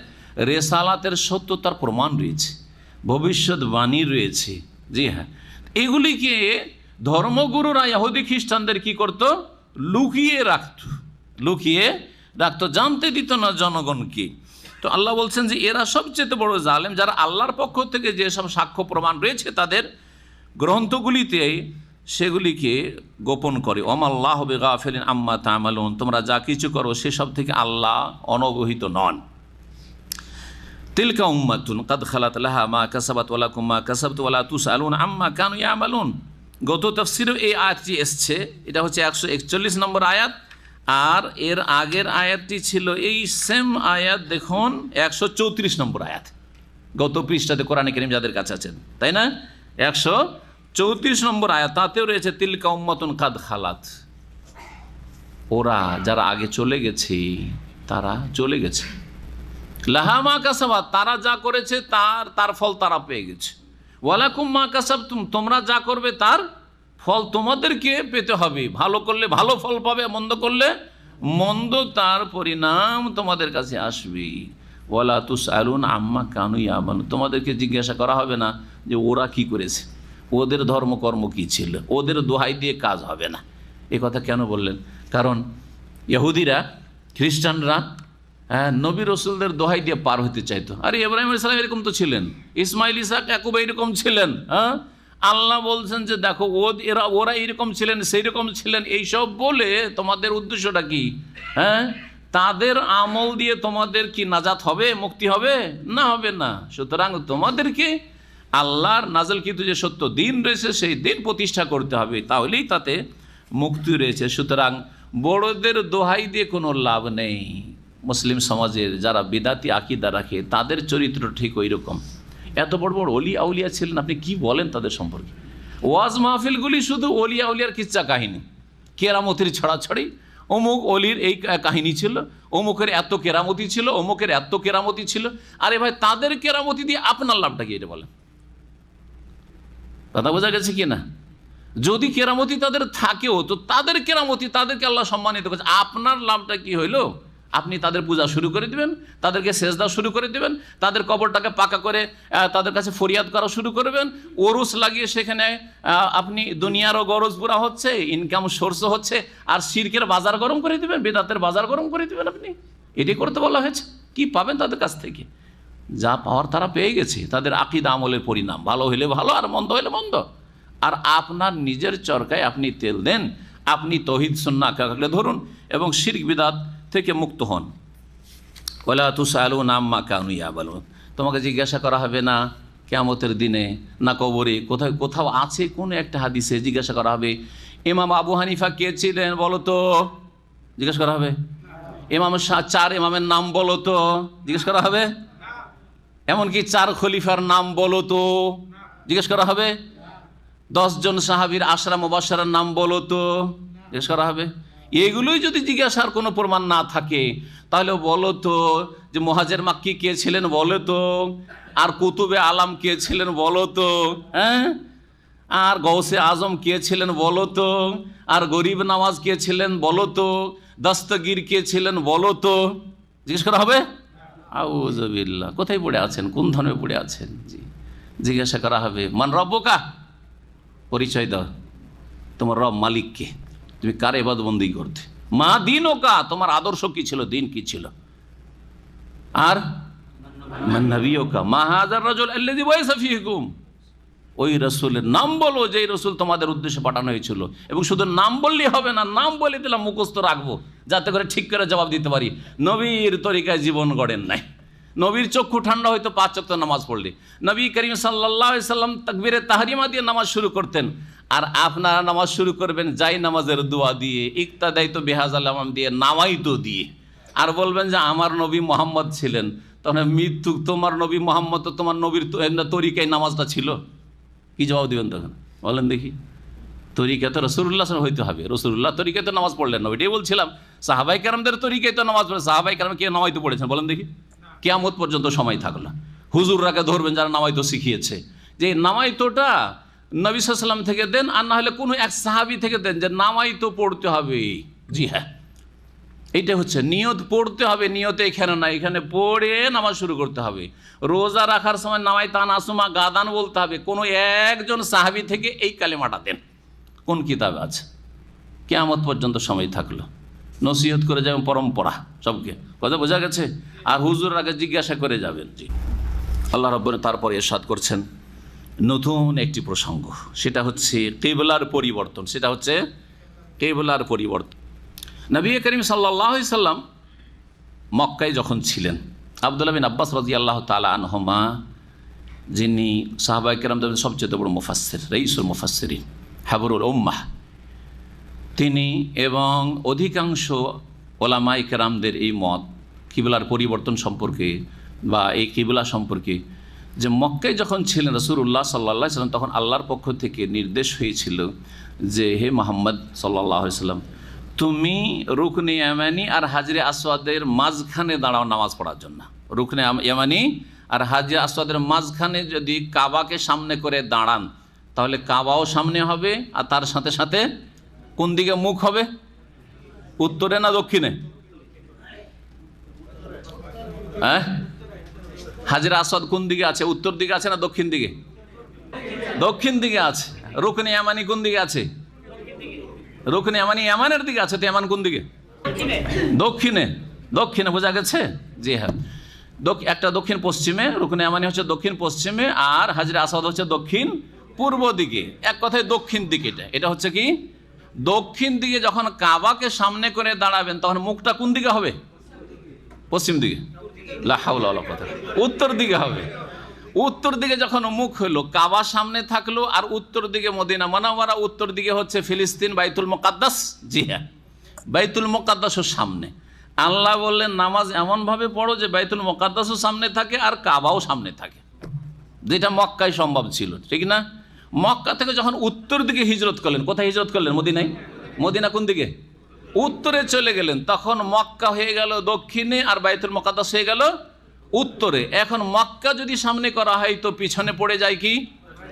B: রেসালাতের সত্যতার প্রমাণ রয়েছে, ভবিষ্যৎবাণী রয়েছে। জি হ্যাঁ, এগুলিকে ধর্মগুরুরা ইহুদি খ্রিস্টানদের কি করত? লুকিয়ে রাখতো, জানতে দিত না জনগণকে। তো আল্লাহ বলছেন যে এরা সবচেয়ে বড় জালেম, যারা আল্লাহর পক্ষ থেকে যেসব সাক্ষ্য প্রমাণ রয়েছে তাদের গ্রন্থগুলিতে, সেগুলিকে গোপন করে। ওমাল্লাহু বিগাফিলিন আম্মা তা'মালুন, তোমরা যা কিছু করো সেসব থেকে আল্লাহ অনবহিত নন। তিলকা উম্মাতুন কাদ খালাত লাহা মা কাসাবাত ওয়া লাকুম মা কাসাবতুম ওয়া লা তুসআলুন আম্মা কানু ইয়ামালুন। গত তাফসীরে এই আয়াতটি এসছে, এটা হচ্ছে 141 নম্বর আয়াত, আর এর আগের আয়াতটি ছিল এই সেম আয়াত, দেখুন 134 নম্বর আয়াত, গত পৃষ্ঠাতে কোরআনে কারীম যাদের কাছে আছেন, তাই না? 134 নম্বর আয়াত, তাতেও রয়েছে তিলকা উম্মাতুন কাদ খালাত, ওরা যারা আগে চলে গেছে, তারা চলে গেছে। লাহা মা কাসাবাত, তারা যা করেছে তার ফল তারা পেয়ে গেছে। ওয়ালাকুম মা কাসাবতুম, তোমরা যা করবে তার ফল তোমাদেরকে পেতে হবে। ভালো করলে ভালো ফল পাবে, মন্দ করলে মন্দ তার পরিণাম তোমাদের কাছে আসবে। ওয়ালা তুসআলুন আম্মা কানু ইয়ামালুন, তোমাদেরকে জিজ্ঞাসা করা হবে না যে ওরা কি করেছে, ওদের ধর্মকর্ম কি ছিল, ওদের দোহাই দিয়ে কাজ হবে না। এ কথা কেন বললেন? কারণ ইহুদিরা, খ্রিস্টানরা নবী রসুলদের দোহাই দিয়ে পার হতে চাইতো। আরে ইব্রাহিম আলাইহিস সালাম এরকম তো ছিলেন, ইসমাইল, ইসহাক, ইয়াকুব এরকম ছিলেন। হ্যাঁ, আল্লাহ বলছেন যে দেখো ওরা এইরকম ছিলেন, সেই রকম ছিলেন, এইসব বলে তোমাদের উদ্দেশ্যটা কি? হ্যাঁ, তাদের আমল দিয়ে তোমাদের কি নাজাত হবে, মুক্তি হবে? না, হবে না। সুতরাং তোমাদেরকে আল্লাহর নাযিলকৃত যে সত্য দিন রয়েছে সেই দিন প্রতিষ্ঠা করতে হবে, তাহলেই তাতে মুক্তি রয়েছে। সুতরাং বড়দের দোহাই দিয়ে কোনো লাভ নেই। মুসলিম সমাজের যারা বিদাতি আকীদা রাখে তাদের চরিত্র ঠিক ওই রকম। এত বড় বড় অলি আউলিয়া ছিলেন, আপনি কি বলেন তাদের সম্পর্কে? ওয়াজ মাহফিলগুলি শুধু অলি আউলিয়ার কিচ্ছা কাহিনী, কেরামতির ছড়াছড়ি, অমুক অলির এই কাহিনী ছিল, অমুকের এত কেরামতি ছিল, অমুকের এত কেরামতি ছিল। আরে ভাই, তাদের কেরামতি দিয়ে আপনার লাভটা কি, এটা বলেন। কথা বোঝা গেছে কি না? যদি কেরামতি তাদের থাকেও, তো তাদের কেরামতি, তাদেরকে আল্লাহ সম্মানিত করেছে, আপনার লাভটা কি হইলো? আপনি তাদের পূজা শুরু করে দিবেন, তাদেরকে সেজদা শুরু করে দিবেন, তাদের কবরটাকে পাকা করে তাদের কাছে ফরিয়াদ করা শুরু করবেন, ওরস লাগিয়ে সেখানে আপনি দুনিয়ারও গরজ পুরা হচ্ছে, ইনকাম সোর্সও হচ্ছে, আর শিরকের বাজার গরম করে দিবেন, বেদাতের বাজার গরম করে দিবেন। আপনি এটি করতে বলা হয়েছে। কি পাবেন তাদের কাছ থেকে? যা পাওয়ার তারা পেয়ে গেছে, তাদের আকীদা আমলের পরিণাম। ভালো হইলে ভালো, আর মন্দ হইলে মন্দ। আর আপনার নিজের চরকায় আপনি তেল দেন, আপনি তৌহিদ সুন্নাহ আঁকড়ে ধরুন এবং শিরক বিদআত থেকে মুক্ত হন। ওয়ালা তুসআলুনা আম্মা কানু ইয়ামালুন, তোমাকে জিজ্ঞাসা করা হবে না কিয়ামতের দিনে, না কবরে, কোথাও আছে কোনো একটা হাদিসে জিজ্ঞাসা করা হবে ইমাম আবু হানিফা কে ছিলেন বলো তো, জিজ্ঞেস করা হবে। ইমাম চার ইমামের নাম বলো তো, জিজ্ঞেস করা হবে। এমনকি 4 খলিফার নাম বলো তো, জিজ্ঞেস করা হবে। 10 জন সাহাবীর আশরা মুবাশশারার নাম বলো তো, জিজ্ঞেস করা হবে। এগুলোই যদি জিজ্ঞাসার কোনো প্রমাণ না থাকে তাহলে বলো তো যে মুহাজির মাক্কি কে ছিলেন বলো তো, আর কুতুবে আলাম কে ছিলেন বলো তো, হ্যাঁ, আর গৌসে আজম কে ছিলেন বলো তো, আর গরিব নওয়াজ কে ছিলেন বলো তো, দস্তগীর কে ছিলেন বলো তো, জিজ্ঞেস করা হবে? আউযুবিল্লাহ, কোথায় পড়ে আছেন, কোন ধর্মে পড়ে আছেন? জি, জিজ্ঞাসা করা হবে মান রব্বুকা, পরিচয় দাও, তোমার রব মালিককে, তুমি কার ইবাদত বন্দি করতে, মা দীনুকা, তোমার আদর্শ কি ছিল, দিন কি ছিল, আর মান নবিয়ুকা মা হাযার রাজুল আল্লাযী বুইসা ফীকুম, ওই রসুলের নাম বলো যেই রসুল তোমাদের উদ্দেশ্যে পাঠানো হয়েছিল। এবং শুধু নাম বললেই হবে না, নাম বলে দিলাম মুখস্থ রাখবো যাতে করে ঠিক করে জবাব দিতে পারি। নবীর তরিকায় জীবন গড়েন নাই, নবীর চক্ষু ঠান্ডা হয়তো 5 ওয়াক্ত নামাজ পড়লে। নবী করিম সাল্লাল্লাহু আলাইহি সাল্লাম তাকবীরে তাহরিমা দিয়ে নামাজ শুরু করতেন, আর আপনারা নামাজ শুরু করবেন যাই নামাজের দোয়া দিয়ে, ইক্তাদাইতু বিহাযাল আমাম দিয়ে, নামাইতো দিয়ে, আর বলবেন যে আমার নবী মুহাম্মদ ছিলেন। তখন মৃত্যু, তোমার নবী মুহাম্মদ তো তোমার নবীর তরিকায় নামাজটা ছিল, কি জবাব দেবেন তখন বলেন দেখি? তরিকা তো রাসূলুল্লাহ হইতে হবে, রাসূলুল্লাহ তরিকায় তো নামাজ পড়লেন না, এটাই বলছিলাম। সাহাবাই কেরামদের তরিকায় তো নামাজ পড়ে, সাহাবাই কেরাম কে নামাইতো পড়েছেন বলেন দেখি? কিয়ামত পর্যন্ত সময় থাকলো, হুজুররাকে ধরবেন যারা নামাইতো শিখিয়েছে, যে নামাইতোটা নবী সাল্লাল্লাহু আলাইহি ওয়াসাল্লাম থেকে দেন, আর না হলে কোনো এক সাহাবী থেকে দেন, যে নামাইতো পড়তে হবে। জি হ্যাঁ, এইটা হচ্ছে নিয়ত, পড়তে হবে, নিয়তে এখানে না, এখানে পড়ে নামাজ শুরু করতে হবে। রোজা রাখার সময় নামাইতান আসুমা গাদান বলতে হবে, কোনো একজন সাহাবী থেকে এই কালেমাটা দেন, কোন কিতাবে আছে? কিয়ামত পর্যন্ত সময় থাকলো, নসিহত করে যাবেন পরম্পরা সবকে, কথা বোঝা গেছে? আর হুজুর আগে জিজ্ঞাসা করে যাবেন। জি, আল্লাহ রাব্বুল তারপরে ইরশাদ করছেন নতুন একটি প্রসঙ্গ, সেটা হচ্ছে কিবলার পরিবর্তন, সেটা হচ্ছে কিবলার পরিবর্তন। নবী করিম সাল্লাল্লাহু আলাইহি সাল্লাম মক্কায় যখন ছিলেন, আব্দুল্লাহ বিন আব্বাস রাদিয়াল্লাহু তাআলা আনহুমা, যিনি সাহাবায়ে কেরামদের সবচেয়ে বড় মুফাসসির, রাইসুল মুফাসসিরিন, হাবরুল উম্মাহ, তিনি এবং অধিকাংশ ওলামায়ে কেরামদের এই মত কিবলার পরিবর্তন সম্পর্কে বা এই কিবলা সম্পর্কে, যে মক্কায় যখন ছিলেন রাসূলুল্লাহ সাল্লাল্লাহু আলাইহি সাল্লাম, তখন আল্লাহর পক্ষ থেকে নির্দেশ হয়েছিল যে হে মুহাম্মদ সাল্লাল্লাহু আলাইহি সাল্লাম, তুমি রুকনে ইয়ামানি আর হাজরে আসওয়াদের মাঝখানে দাঁড়াও নামাজ পড়ার জন্য। রুকনে ইয়ামানি আর হাজরে আসওয়াদের মাঝখানে যদি কাবাকে সামনে করে দাঁড়ান, তাহলে কাবাও সামনে হবে, আর তার সাথে সাথে কোন দিকে মুখ হবে? উত্তরে না দক্ষিণে? হ্যাঁ, হাজরে আসওয়াদ কোন দিকে আছে? উত্তর দিকে আছে না দক্ষিণ দিকে? দক্ষিণ দিকে আছে। রুকনে ইয়ামানি কোন দিকে আছে? রুকনে ইয়ামানি ইয়ামানের দিকে আছে। তো ইয়ামান কোন দিকে? দক্ষিণে। দক্ষিণে, বোঝা গেছে? জি হ্যাঁ, একটা দক্ষিণ পশ্চিমে, রুকনে ইয়ামানি হচ্ছে দক্ষিণ পশ্চিমে, আর হাজরে আসওয়াদ হচ্ছে দক্ষিণ পূর্ব দিকে। এক কথায় দক্ষিণ দিকে। এটা হচ্ছে কি দক্ষিণ দিকে। যখন কাবাকে সামনে করে দাঁড়াবেন, তখন মুখটা কোন দিকে হবে? পশ্চিম দিকে। লা হাওলা ওয়ালা কুওয়াতা, উত্তর দিকে হবে। উত্তর দিকে যখন মুখ হলো, কাবা সামনে থাকলো, আর উত্তর দিকে মদিনা মুনাওয়ারা, উত্তর দিকে হচ্ছে ফিলিস্তিন, বাইতুল মুকাদ্দাস। জি হ্যাঁ, বাইতুল মুকাদ্দাসের সামনে। আল্লাহ বললেন নামাজ এমনভাবে পড়ো যে বাইতুল মুকাদ্দাসও সামনে থাকে আর কাবাও সামনে থাকে, যেটা মক্কায় সম্ভব ছিল, ঠিক না? মক্কা থেকে যখন উত্তর দিকে হিজরত করলেন, কোথায় হিজরত করলেন? মদিনায়। মদিনা কোন দিকে? উত্তরে চলে গেলেন। তখন মক্কা হয়ে গেল দক্ষিণে, আর বাইতুল মুকাদ্দাস হয়ে গেল উত্তরে। এখন মক্কা যদি সামনে করা হয়, তো পিছনে পড়ে যায় কি?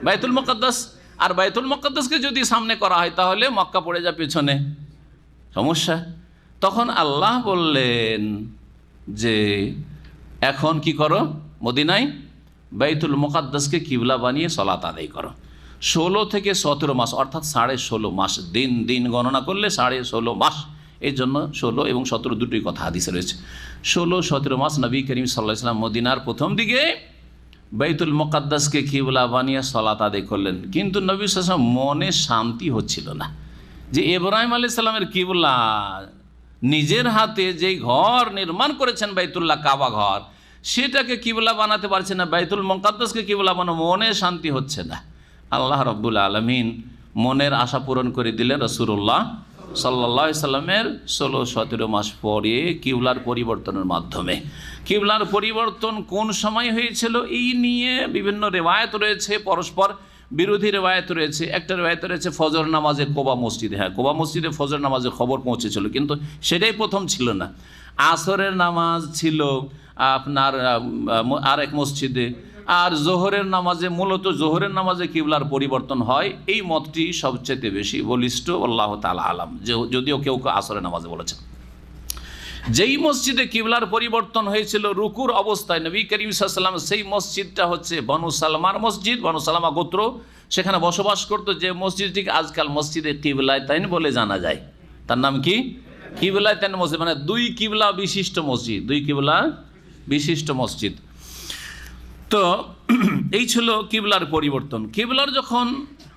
B: বাইতুল মুকাদ্দাস। আর বাইতুল মুকাদ্দাসকে যদি সামনে করা হয়, তাহলে মক্কা পড়ে যায় পিছনে। সমস্যা। তখন আল্লাহ বললেন যে এখন কি করো? মদিনায় বাইতুল মুকাদ্দাসকে কিবলা বানিয়ে সালাত আদায় করো। 16 থেকে 17 মাস, অর্থাৎ 16.5 মাস। দিন দিন গণনা করলে 16.5 মাস। এই জন্য 16 এবং 17 দুটোই কথা হাদিসে রয়েছে। 16-17 মাস নবী করিম সাল্লাল্লাহু আলাইহি ওয়াসাল্লাম মদিনার প্রথম দিকে বাইতুল মুকাদ্দাসকে কিবলা বানিয়ে সালাত আদায় করলেন। কিন্তু নবী সাল্লাল্লাহু আলাইহি ওয়াসাল্লাম মনে শান্তি হচ্ছিল না যে ইব্রাহিম আলাইহিস সালামের কিবলা, নিজের হাতে যেই ঘর নির্মাণ করেছেন বাইতুল্লাহ, কাবা ঘর, সেটাকে কিবলা বানাতে পারছে না, বাইতুল মুকাদ্দাসকে কিবলা বানানো মনে শান্তি হচ্ছে না। আল্লাহ রাব্বুল আলামিন মনের আশা পূরণ করে দিলেন রাসূলুল্লাহ সাল্লাল্লাহু আলাইহি সাল্লামের 16-17 মাস পরে কিবলার পরিবর্তনের মাধ্যমে। কিবলার পরিবর্তন কোন সময় হয়েছিল এই নিয়ে বিভিন্ন রিওয়ায়াত রয়েছে, পরস্পর বিরোধী রেওয়ায়েত রয়েছে। একটা রেওয়ায়েত রয়েছে ফজর নামাজে কোবা মসজিদে, হ্যাঁ কোবা মসজিদে ফজর নামাজে খবর পৌঁছেছিল, কিন্তু সেটাই প্রথম ছিল না। আসরের নামাজ ছিল আপনার আর এক মসজিদে, আর জোহরের নামাজে, মূলত জোহরের নামাজে কিবলার পরিবর্তন হয়, এই মতটি সবচেয়ে বেশি বলিষ্ঠ, আল্লাহ তাআলা আলাম। যদিও কেউ কেউ আসরের নামাজে বলেছেন। যেই মসজিদে কিবলার পরিবর্তন হয়েছিল রুকুর অবস্থায় নবী করিম সাল্লাল্লাহু আলাইহি ওয়াসাল্লাম, সেই মসজিদটা হচ্ছে বনু সালমার মসজিদ, বনু সালমা গোত্র সেখানে বসবাস করতো, যে মসজিদটিকে আজকাল মসজিদে কিবলাতাইন বলে জানা যায়। তার নাম কি? কিবলাতাইন মসজিদ, মানে দুই কিবলা বিশিষ্ট মসজিদ, দুই কিবলা বিশিষ্ট মসজিদ। তো এই ছিল কিবলার পরিবর্তন। কিবলার যখন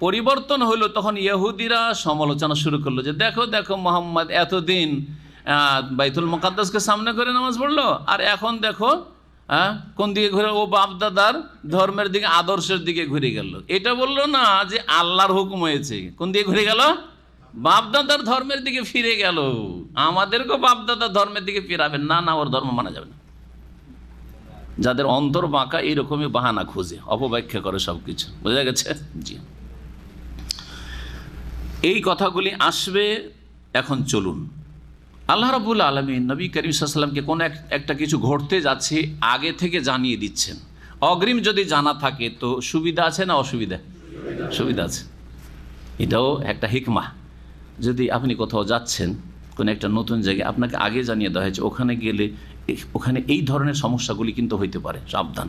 B: পরিবর্তন হলো তখন ইহুদিরা সমালোচনা শুরু করলো যে দেখো দেখো মোহাম্মদ এতদিন বাইতুল মুকাদ্দাসকে সামনে করে নামাজ পড়লো, আর এখন দেখো কোন দিকে ঘুরে, ও বাপদাদার ধর্মের দিকে, আদর্শের দিকে ঘুরে গেল। এটা বললো না যে আল্লাহর হুকুম হয়েছে, কোন দিকে ঘুরে গেল? বাপদাদার ধর্মের দিকে ফিরে গেল। আমাদেরকেও বাপদাদার ধর্মের দিকে ফিরাবেন না, না ওর ধর্ম মানা যাবে না। যাদের অন্তর বাঁকা এইরকমই বাহানা খুঁজে অপব্যাখ্যা করে সবকিছু, বোঝা গেছে? জি, এই কথাগুলি আসবে। এখন চলুন, আল্লাহ রাব্বুল আলামিন নবী করিম সাল্লাল্লাহু আলাইহি ওয়াসাল্লামকে কোনো একটা কিছু ঘটতে যাচ্ছে আগে থেকে জানিয়ে দিচ্ছেন। অগ্রিম যদি জানা থাকে তো সুবিধা আছে না অসুবিধা? সুবিধা আছে। এটাও একটা হিকমা। যদি আপনি কোথাও যাচ্ছেন, কোনো একটা নতুন জায়গায়, আপনাকে আগে জানিয়ে দেওয়া হয়েছে ওখানে গেলে ওখানে এই ধরনের সমস্যাগুলি কিন্তু হইতে পারে, সাবধান।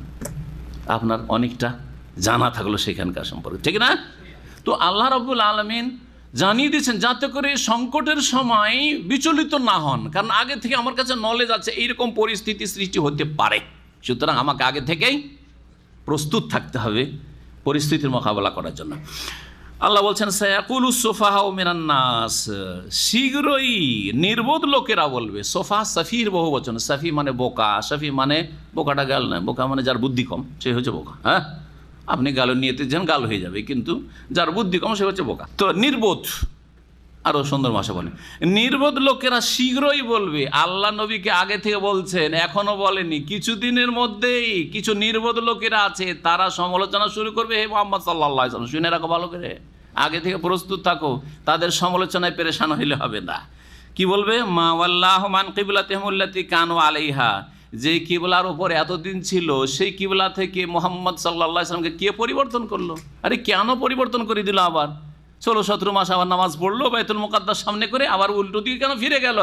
B: আপনার অনেকটা জানা থাকলো সেখানকার সম্পর্কে, ঠিক না? তো আল্লাহ রাব্বুল আলামিন জানিয়ে দিয়েছেন যাতে করে সংকটের সময় বিচলিত না হন, কারণ আগে থেকে আমার কাছে নলেজ আছে এইরকম পরিস্থিতি সৃষ্টি হতে পারে, সুতরাং আমাকে আগে থেকেই প্রস্তুত থাকতে হবে পরিস্থিতির মোকাবেলা করার জন্য। আল্লাহ বলছেন সায়াকুলুস সুফাহাউ মিনান নাস, শীঘ্রই নির্বোধ লোকেরা বলবে। সোফা সাফির বহু বচন, সাফি মানে বোকা, সাফি মানে বোকাটা গাল নয়, বোকা মানে যার বুদ্ধি কম সে হচ্ছে বোকা। হ্যাঁ, আপনি গালো নিয়েতে যান গাল হয়ে যাবে, কিন্তু যার বুদ্ধি কম সে হচ্ছে বোকা। তো নির্বোধ, আরও সুন্দর ভাষা বলে, নির্বোধ লোকেরা শীঘ্রই বলবে। আল্লাহ নবীকে আগে থেকে বলছেন, এখনো বলেনি, কিছুদিনের মধ্যেই কিছু নির্বোধ লোকেরা আছে, তারা সমালোচনা শুরু করবে। হে মুহাম্মদ সাল্লাল্লাহু আলাইহি ওয়াসাল্লাম, শুনে রাখো ভালো করে, আগে থেকে প্রস্তুত থাকো, তাদের সমালোচনায় পেরেশান হইলে হবে না। কি বলবে? মা ওয়াল্লাহু মান কিবলাতিহিম আল্লাতী কানু আলাইহা, যে কিবলার উপর এতদিন ছিল সেই কিবলা থেকে মুহাম্মদ সাল্লাল্লাহু আলাইহি ওয়াসাল্লামকে কে পরিবর্তন করলো? আরে কেন পরিবর্তন করে দিল? আবার 16-17 মাস আবার নামাজ পড়লো বাইতুল মুকাদ্দাস সামনে করে, আবার উল্টো দিকে কেন ফিরে গেল?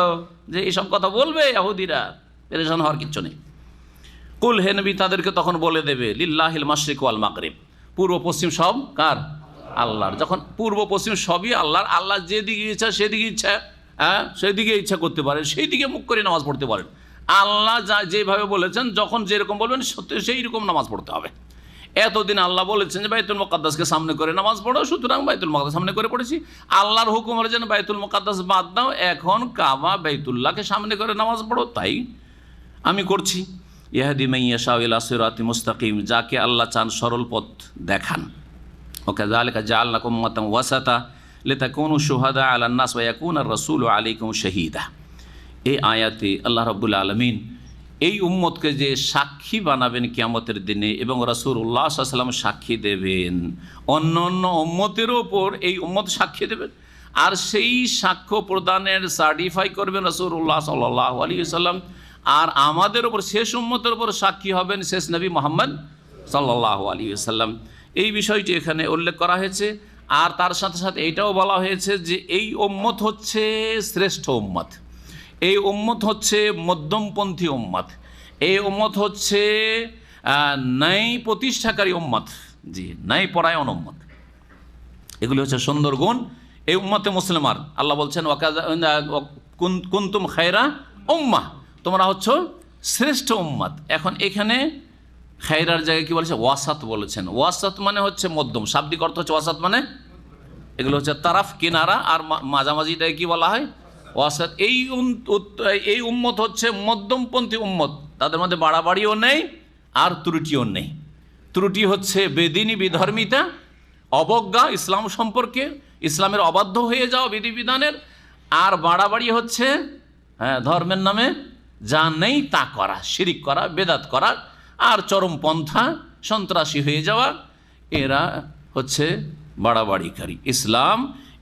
B: যে এইসব কথা বলবে ইহুদিরা, পেরেশান হওয়ার কিচ্ছু নেই। কুল, হে নবী তাদেরকে তখন বলে দেবে, লিল্লাহিল মাশরিক ওয়াল মাগরিব, পূর্ব পশ্চিম সব কার? আল্লাহর। যখন পূর্ব পশ্চিম সবই আল্লাহর, আল্লাহ যেদিকে ইচ্ছা সেদিকে ইচ্ছা, হ্যাঁ সেদিকে ইচ্ছা করতে পারেন, সেই দিকে মুখ করে নামাজ পড়তে পারেন। আল্লাহ যা যেভাবে বলেছেন, যখন যেরকম বলবেন সেই রকম নামাজ পড়তে হবে। এতদিন আল্লাহ বলেছেন যে বাইতুল মুকাদ্দাসকে সামনে করে নামাজ পড়ো, সুতরাং বাইতুল মুকাদ্দাস সামনে করে পড়েছি। আল্লাহর হুকুম হলে যেন বাইতুল মুকাদ্দাস বাদ দাও, এখন কাবা বাইতুল্লাহকে সামনে করে নামাজ পড়ো, তাই আমি করছি। ইয়াহদি মান ইয়াশাউ ইলা সিরাতিন মুস্তাকিম, যাকে আল্লাহ চান সরল পথ দেখান। ওয়াকাযালিকা জাআলনাকুম উম্মাতান ওয়াসাতা লিতাকুনু শুহাদা আলান নাস ওয়া ইয়াকুনার রাসূলু আলাইকুম শাহীদা। এই আয়াতে আল্লাহ রাব্বুল আলামিন এই উম্মতকে যে সাক্ষী বানাবেন কিয়ামতের দিনে, এবং রাসূলুল্লাহ সাল্লাল্লাহু আলাইহি ওয়াসাল্লাম সাক্ষী দেবেন, অন্য অন্য উম্মতের ওপর এই উম্মত সাক্ষী দেবেন, আর সেই সাক্ষ্য প্রদানের সার্টিফাই করবেন রাসূলুল্লাহ সাল্লাল্লাহু আলাইহি ওয়াসাল্লাম, আর আমাদের ওপর শেষ উম্মতের ওপর সাক্ষী হবেন শেষ নবী মুহাম্মদ সাল্লাল্লাহু আলাইহি ওয়াসাল্লাম। এই বিষয়টি এখানে উল্লেখ করা হয়েছে। আর তার সাথে সাথে এইটাও বলা হয়েছে যে এই উম্মত হচ্ছে শ্রেষ্ঠ উম্মত, এই উম্মত হচ্ছে মধ্যমপন্থী উম্মত, এই উম্মত হচ্ছে ন্যায় প্রতিষ্ঠাকারী উম্মত, জি ন্যায় পরায়ণ উম্মত। এগুলি হচ্ছে সুন্দর গুণ এই উম্মতে মুসলিমার। আল্লাহ বলছেন কুনতুম খায়রা উম্মাহ, তোমরা হচ্ছে শ্রেষ্ঠ উম্মত। এখন এখানে খায়রার জায়গায় কি বলেছে? ওয়াসাত বলেছেন। ওয়াসাত মানে হচ্ছে মধ্যম, শাব্দিক অর্থ হচ্ছে ওয়াসাত মানে এগুলো হচ্ছে তারাফ, কিনারা, আর মাঝামাঝিটাকে কি বলা হয়? ওয়াসাত। এই উম্মত হচ্ছে মধ্যমপন্থী উম্মত, তাদের মধ্যে বাড়াবাড়িও নেই আর ত্রুটিও নেই। ত্রুটি হচ্ছে বেদিনী বিধর্মিতা, অবজ্ঞা ইসলাম সম্পর্কে, ইসলামের অবাধ্য হয়ে যাওয়া বিধিবিধানের, আর বাড়াবাড়ি হচ্ছে ধর্মের নামে যা নেই তা করা, শিরিক করা, বেদাত করা, আর চরমপন্থা সন্ত্রাসী হয়ে যাওয়া। এরা হচ্ছে বাড়াবাড়িকারী। ইসলাম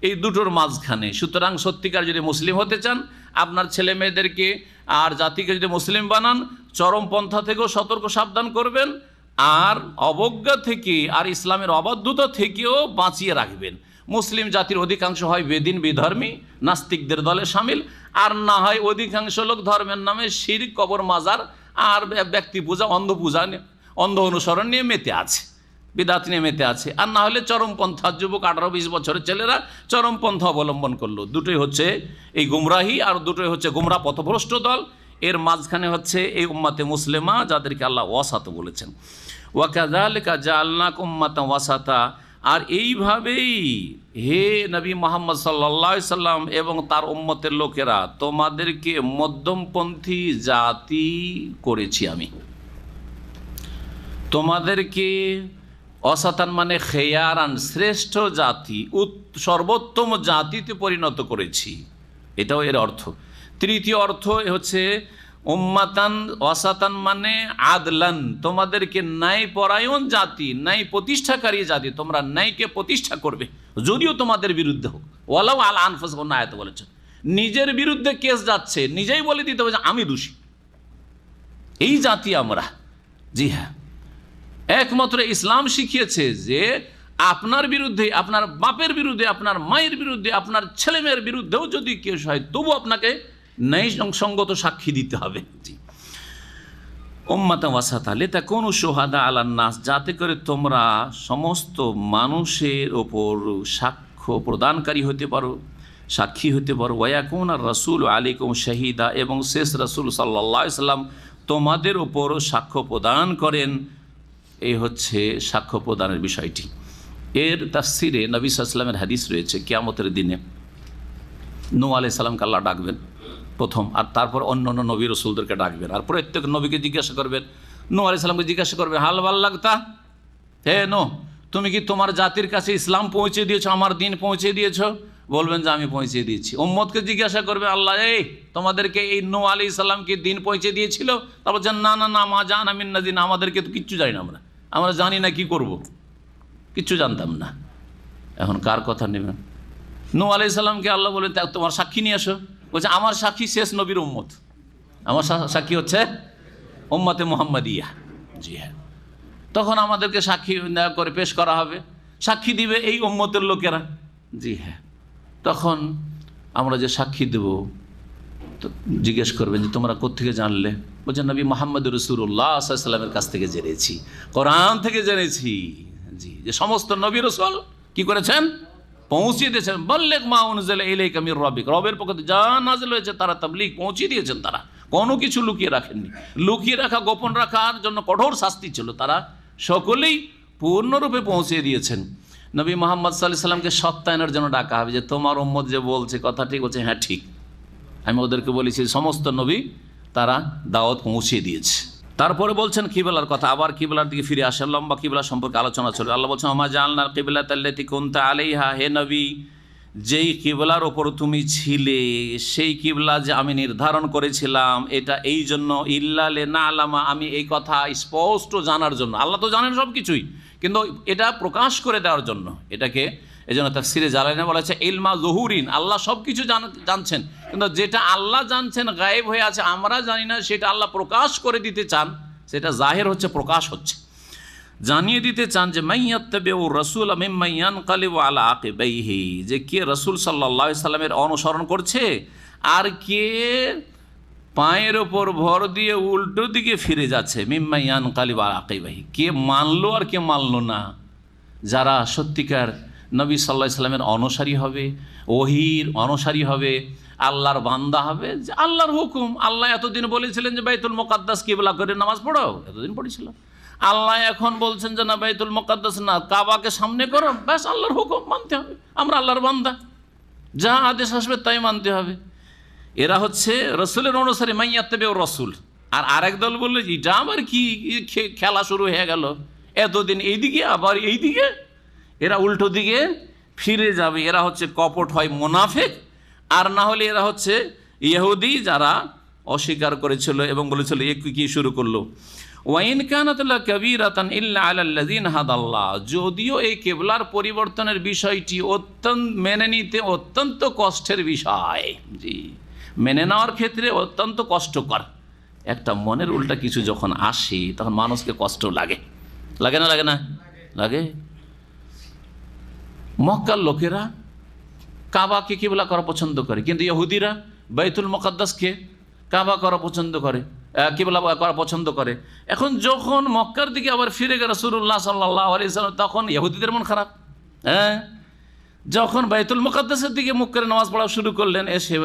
B: এই দুটোর মাঝখানে। সুতরাং সত্যিকার যদি মুসলিম হতে চান, আপনার ছেলে মেয়েদেরকে আর জাতিকে যদি মুসলিম বানান, চরমপন্থা থেকেও সতর্ক সাবধান করবেন, আর অবজ্ঞা থেকে আর ইসলামের অবাধ্যতা থেকেও বাঁচিয়ে রাখবেন। মুসলিম জাতির অধিকাংশ হয় বেদিন বিধর্মী, নাস্তিকদের দলে সামিল, আর না হয় অধিকাংশ লোক ধর্মের নামে শিরক, কবর, মাজার আর ব্যক্তি পূজা, অন্ধ পূজা, অন্ধ অনুসরণ নিয়ে মেতে আছে, বিদাত নিয়ে মেতে আছে। আর না হলে চরমপন্থা যুবক 18-20 বছরের ছেলেরা চরমপন্থা অবলম্বন করলো। দুটোই হচ্ছে এই গুমরাহি, আর দুটোই হচ্ছে গুমরা পথভ্রষ্ট দল। এর মাঝখানে হচ্ছে এই উম্মাতে মুসলিমা, যাদেরকে আল্লাহ ওয়াসাত বলেছেন। ওয়াকাযালিকা জাআলনাকুম উম্মাতান ওয়াসাতা, আর এইভাবেই হে নবী মুহাম্মদ সাল্লাল্লাহু আলাইহি সাল্লাম এবং তার উম্মতের লোকেরা, তোমাদেরকে মধ্যমপন্থী জাতি করেছি আমি। তোমাদেরকে অসাতান মানে খেয়ারান, শ্রেষ্ঠ জাতি, সর্বোত্তম জাতিতে পরিণত করেছি, এটাও এর অর্থ। তৃতীয় অর্থ হচ্ছে উম্মাতান ওয়াসাতান মানে আদলান, তোমাদেরকে ন্যায় পরায়ণ জাতি, ন্যায় প্রতিষ্ঠাকারী জাতি। তোমরা ন্যায়কে প্রতিষ্ঠা করবে যদিও তোমাদের বিরুদ্ধে হোক। ওয়ালাউ আলা আনফুসিকুম আয়াতে বলেছে, নিজের বিরুদ্ধে কেস যাচ্ছে, নিজেই বলে দিতে হবে যে আমি দোষী। এই জাতি আমরা। জি হ্যাঁ, একমাত্র ইসলাম শিখিয়েছে যে আপনার বিরুদ্ধে, আপনার বাপের বিরুদ্ধে, আপনার মায়ের বিরুদ্ধে, আপনার ছেলেমেয়ের বিরুদ্ধেও যদি কেস হয়, তবু আপনাকে ন্যায়সঙ্গত সাক্ষী দিতে হবে। জি, উম্মাতান ওয়াসাতা লিতাকুনু শুহাদা আলান নাস, যাতে করে তোমরা সমস্ত মানুষের ওপর সাক্ষ্য প্রদানকারী হতে পারো, সাক্ষী হতে পারো। ওয়ায়াকুনা রাসূলু আলাইকুম শাহিদা, এবং শেষ রাসূল সাল্লাল্লাহু আলাইহি সাল্লাম তোমাদের ওপর সাক্ষ্য প্রদান করেন। এই হচ্ছে সাক্ষ্য প্রদানের বিষয়টি। এর তাফসিরে নবী সাল্লাল্লাহু আলাইহি ওয়াসাল্লামের হাদিস রয়েছে, কিয়ামতের দিনে নূহ আলাইহিস সালামকে আল্লাহ ডাকবেন প্রথম, আর তারপর অন্য অন্য নবী রসুলদেরকে ডাকবেন, আর প্রত্যেক নবীকে জিজ্ঞাসা করবেন, নূহ আলাইহিস সালামকে জিজ্ঞাসা করবেন, হাল বাল্লাগতা, হে নূহ, তুমি কি তোমার জাতির কাছে ইসলাম পৌঁছে দিয়েছো, আমার দিন পৌঁছে দিয়েছো? বলবেন যে আমি পৌঁছে দিয়েছি। উম্মতকে জিজ্ঞাসা করবে আল্লাহ, এই তোমাদেরকে এই নূহ আলাইহিস সালামকে দিন পৌঁছে দিয়েছিল? তা বলছেন না না না, মা জানা মিন নাযির, আমাদেরকে তো কিচ্ছু জানি না, আমরা জানি না কি করব, কিচ্ছু জানতাম না। এখন কার কথা নেবেন? নূহ আলাইহিস সালামকে আল্লাহ বলেন তোমার সাক্ষী নিয়ে আসো। বলছে আমার সাক্ষী শেষ নবীর উম্মত, আমার সাক্ষী হচ্ছে উম্মতে মুহাম্মাদিয়া। জি হ্যাঁ, তখন আমাদেরকে সাক্ষী করে পেশ করা হবে, সাক্ষী দিবে এই উম্মতের লোকেরা। জি হ্যাঁ, তখন আমরা যে সাক্ষী দেব, তো জিজ্ঞেস করবেন যে তোমরা কোত্থেকে জানলে? বলছেন নবী মুহাম্মদ রাসূলুল্লাহ সাল্লাল্লাহু আলাইহি ওয়াসাল্লামের কাছ থেকে জেনেছি, কোরআন থেকে জেনেছি। জি, যে সমস্ত নবী রাসূল কি করেছেন? পৌঁছিয়ে দিয়েছেন। বল্লিগ মা উনজিলা ইলাইকা মির রাব্বিক, রবের পক্ষ থেকে যা নাযিল হয়েছে তারা তাবলীগ পৌঁছিয়ে দিয়েছেন। তারা কোনো কিছু লুকিয়ে রাখেননি। লুকিয়ে রাখা, গোপন রাখার জন্য কঠোর শাস্তি ছিল, তারা সকলেই পূর্ণরূপে পৌঁছিয়ে দিয়েছেন। নবী মুহাম্মদ সাল্লাল্লাহু আলাইহি ওয়াসাল্লামকে সত্যায়নের জন্য ডাকা হবে, যে তোমার উম্মত যে বলছে কথা ঠিক, বলছে হ্যাঁ ঠিক, আমি ওদেরকে বলেছি সমস্ত নবী তারা দাওয়াত পৌঁছিয়ে দিয়েছে। তারপরে বলছেন কিবলার কথা, আবার কিবলার দিকে ফিরে আসেন, লম্বা কিবলা সম্পর্কে আলোচনা চলে। আল্লাহ বলছেন ওমা জাআলনাল কিবলাতাল্লাতী কুনতা আলাইহা, হে নবী, যেই কিবলার ওপর তুমি ছিলে সেই কিবলা যে আমি নির্ধারণ করেছিলাম, এটা এই জন্য ইল্লা লিনা'লামা, আমি এই কথা স্পষ্ট জানার জন্য। আল্লাহ তো জানেন সব কিছুই, কিন্তু এটা প্রকাশ করে দেওয়ার জন্য। এটাকে এই জন্য তাফসিরে জালালাইনে বলা হয়েছে ইলমা জহুরিন, আল্লাহ সব কিছু জানছেন, কিন্তু যেটা আল্লাহ জানছেন গায়েব হয়ে আছে, আমরা জানি না, সেটা আল্লাহ প্রকাশ করে দিতে চান। সেটা জাহির হচ্ছে, প্রকাশ হচ্ছে, জানিয়ে দিতে চান যে মাইয়াত্তাবিউ রাসূলা মিম্মান ইয়ানকালিবু আলা আকিবাইহি, যে কে রাসূল সাল্লাল্লাহু আলাইহি সাল্লামের অনুসরণ করছে আর কে পায়ের ওপর ভর দিয়ে উল্টো দিকে ফিরে যাচ্ছে। মিম্মান ইয়ানকালিবু আলা আকিবাইহি, কে মানলো আর কে মানলো না। যারা সত্যিকার নবী সাল্লাল্লাহু আলাইহি সাল্লামের অনুসারী হবে, ওহীর অনুসারী হবে, আল্লাহর বান্দা হবে, যে আল্লাহর হুকুম, আল্লাহ এতদিন বলেছিলেন যে বাইতুল মুকাদ্দাস কিবলা করে নামাজ পড়ো, এতদিন পড়েছিল। আল্লাহ এখন বলছেন যে না, বাইতুল মুকাদ্দাস না, কাবাকে সামনে করো, ব্যাস আল্লাহর হুকুম মানতে হবে। আমরা আল্লাহর বান্দা, যা আদেশ আসবে তাই মানতে হবে। এরা হচ্ছে রসুলের অনুসারী, মাইয়াত্তাবিউ রাসূল। আর আরেক দল বললো এটা আবার কি খেলা শুরু হয়ে গেল, এতদিন এইদিকে আবার এইদিকে, এরা উল্টো দিকে ফিরে যাবে। এরা হচ্ছে কপট, হয় মুনাফিক, আর না হলে এরা হচ্ছে ইহুদি, যারা অস্বীকার করেছিল এবং বলেছিল এ কি শুরু করলো। ওয়াইন কানাত লাকাবীরাতান ইল্লা আলাল্লাযিনা হাদাল্লাহ, যদিও এই কিবলার পরিবর্তনের বিষয়টি মেনে নিতে অত্যন্ত কষ্টের বিষয়, জি মেনে নেওয়ার ক্ষেত্রে অত্যন্ত কষ্টকর। একটা মনের উল্টা কিছু যখন আসে তখন মানুষকে কষ্ট লাগে, লাগে না? লাগে না? লাগে। মক্কার লোকেরা কাবাকে কিবলা করা পছন্দ করে, কিন্তু ইহুদিরা বাইতুল মুকাদ্দাসকে কাবা করা পছন্দ করে, কিবলা করা পছন্দ করে। এখন যখন মক্কার দিকে আবার ফিরে গেল রাসূলুল্লাহ সাল্লাল্লাহু আলাইহি ওয়াসাল্লাম, তখন ইহুদিদের মন খারাপ। যখন বাইতুল মুকাদ্দাসের দিকে মুখ করে নামাজ পড়া শুরু করলেন, এসে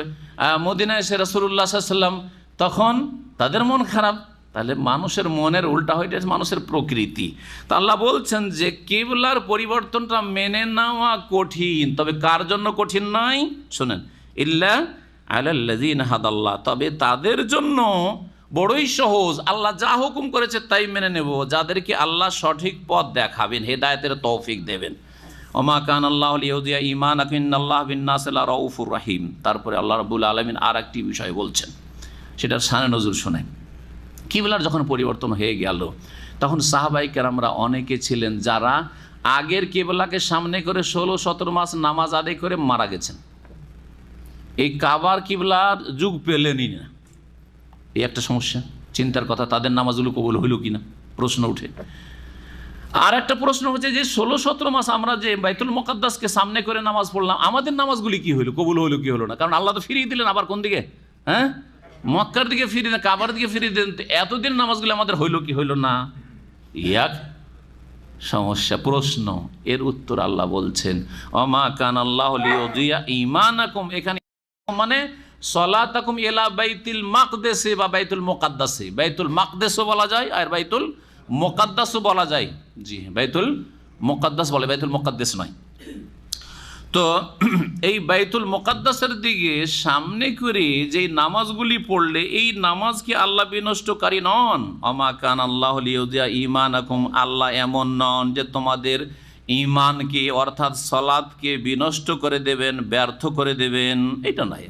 B: মদিনায় এসে রাসূলুল্লাহ সাল্লাল্লাহু আলাইহি ওয়াসাল্লাম, তখন তাদের মন খারাপ। তাহলে মানুষের মনের উল্টা হয়ে গেছে মানুষের প্রকৃতি। তা আল্লাহ বলছেন যে কিবলার পরিবর্তনটা মেনে নেওয়া কঠিন, তবে কার জন্য কঠিন নয়? শোনেন, ইল্লা আলাল্লাযিনা হাদাল্লাহ, তবে তাদের জন্য বড়ই সহজ। আল্লাহ যা হুকুম করেছে তাই মেনে নেব, যাদেরকে আল্লাহ সঠিক পথ দেখাবেন, হেদায়েতের তৌফিক দেবেন। ওমা কান আল্লাহু লিইউযিয়া ঈমানাকুম ইন্নাল্লাহা বিন-নাসি লারাউফুর রহিম। তারপরে আল্লাহ রাব্বুল আলামিন আর একটি বিষয় বলছেন, সেটার শানে নজুল শোনেন। কিবলার যখন পরিবর্তন হয়ে গেল, তখন সাহাবায়ে কেরামরা অনেকে ছিলেন যারা আগের কিবলাকে সামনে করে 16-17 মাস নামাজ আদায় করে মারা গেছেন। এই কাবার কিবলার যুগ পেলেনই না, এই একটা সমস্যা, চিন্তার কথা। তাদের নামাজগুলো কবুল হইল কিনা প্রশ্ন উঠে। আর একটা প্রশ্ন হচ্ছে যে 16-17 মাস আমরা যে বাইতুল মুকাদ্দাসকে সামনে করে নামাজ পড়লাম, আমাদের নামাজগুলি কি হইলো, কবুল হইলো কি হলো না? কারণ আল্লাহ তো ফিরিয়ে দিলেন আবার কোন দিকে? মক্কার দিকে ফিরিয়ে দেন, কাবার দিকে ফিরিয়ে দেন। এতদিন নামাজগুলি আমাদের হইলো কি হইলো না? এক সমস্যা, প্রশ্ন। এর উত্তর আল্লাহ বলছেন, ওমা কান আল্লাহু লিইউযিয়া ঈমানাকুম, এখানে মানে সলাতাকুম ইলা বাইতুল মাকদেসে বা বাইতুল মুকাদ্দাসে। বাইতুল মাকদেসও বলা যায় আর বাইতুল মুকাদ্দাসও বলা যায়। জি, বাইতুল মুকাদ্দাস বলে, বাইতুল মুকাদ্দাস নয়। তো এই বাইতুল মুকাদ্দাসের দিকে সামনে করে যেই নামাজগুলি পড়লে, এই নামাজ কি আল্লাহ বিনষ্টকারী নন? ওমা কান আল্লাহু লিইউযিয়া ঈমানাকুম, আল্লাহ এমন নন যে তোমাদের ঈমানকে অর্থাৎ সালাতকে বিনষ্ট করে দেবেন, ব্যর্থ করে দেবেন, এটা নয়।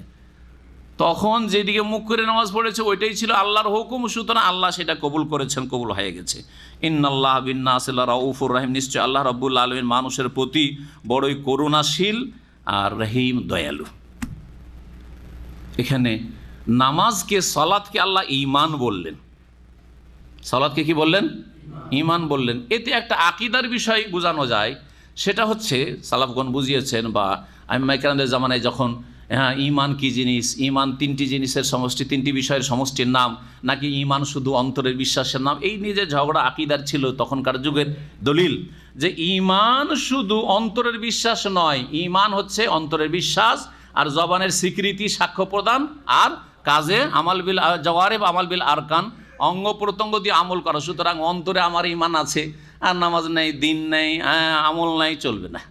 B: তখন যেদিকে মুখ করে নামাজ পড়েছে ওইটাই ছিল আল্লাহর হুকুম, সুতরাং আল্লাহ সেটা কবুল করেছেন, কবুল হয়ে গেছে। ইন্নাল্লাহা বিন-নাসি লারাউফুর রহিম, নিশ্চয় আল্লাহ রাব্বুল আলামিন মানুষের প্রতি বড়ই করুণাশীল আর রহিম, দয়ালু। এখানে নামাজকে, সালাতকে আল্লাহ ঈমান বললেন। সালাতকে কি বললেন? ঈমান বললেন। এতে একটা আকীদার বিষয় বোঝানো যায়, সেটা হচ্ছে সালাফগণ বুঝিয়েছেন, বা আইম্মায়ে কেরামদের জামানায় যখন ঈমান কি জিনিস, ঈমান 3টি জিনিসের সমষ্টি, 3টি বিষয়ের সমষ্টির নাম, নাকি ঈমান শুধু অন্তরের বিশ্বাসের নাম, এই নিয়ে যে ঝগড়া আকীদার ছিল তখনকার যুগের দলিল যে ঈমান শুধু অন্তরের বিশ্বাস নয়, ঈমান হচ্ছে অন্তরের বিশ্বাস আর জবানের স্বীকৃতি, সাক্ষ্য প্রদান, আর কাজে আমাল বিল জাওয়ারিব, আমাল বিল আরকান, অঙ্গ প্রত্যঙ্গ দিয়ে আমল করা। সুতরাং অন্তরে আমার ঈমান আছে আর নামাজ নেই, দিন নেই, আমল নাই, চলবে না।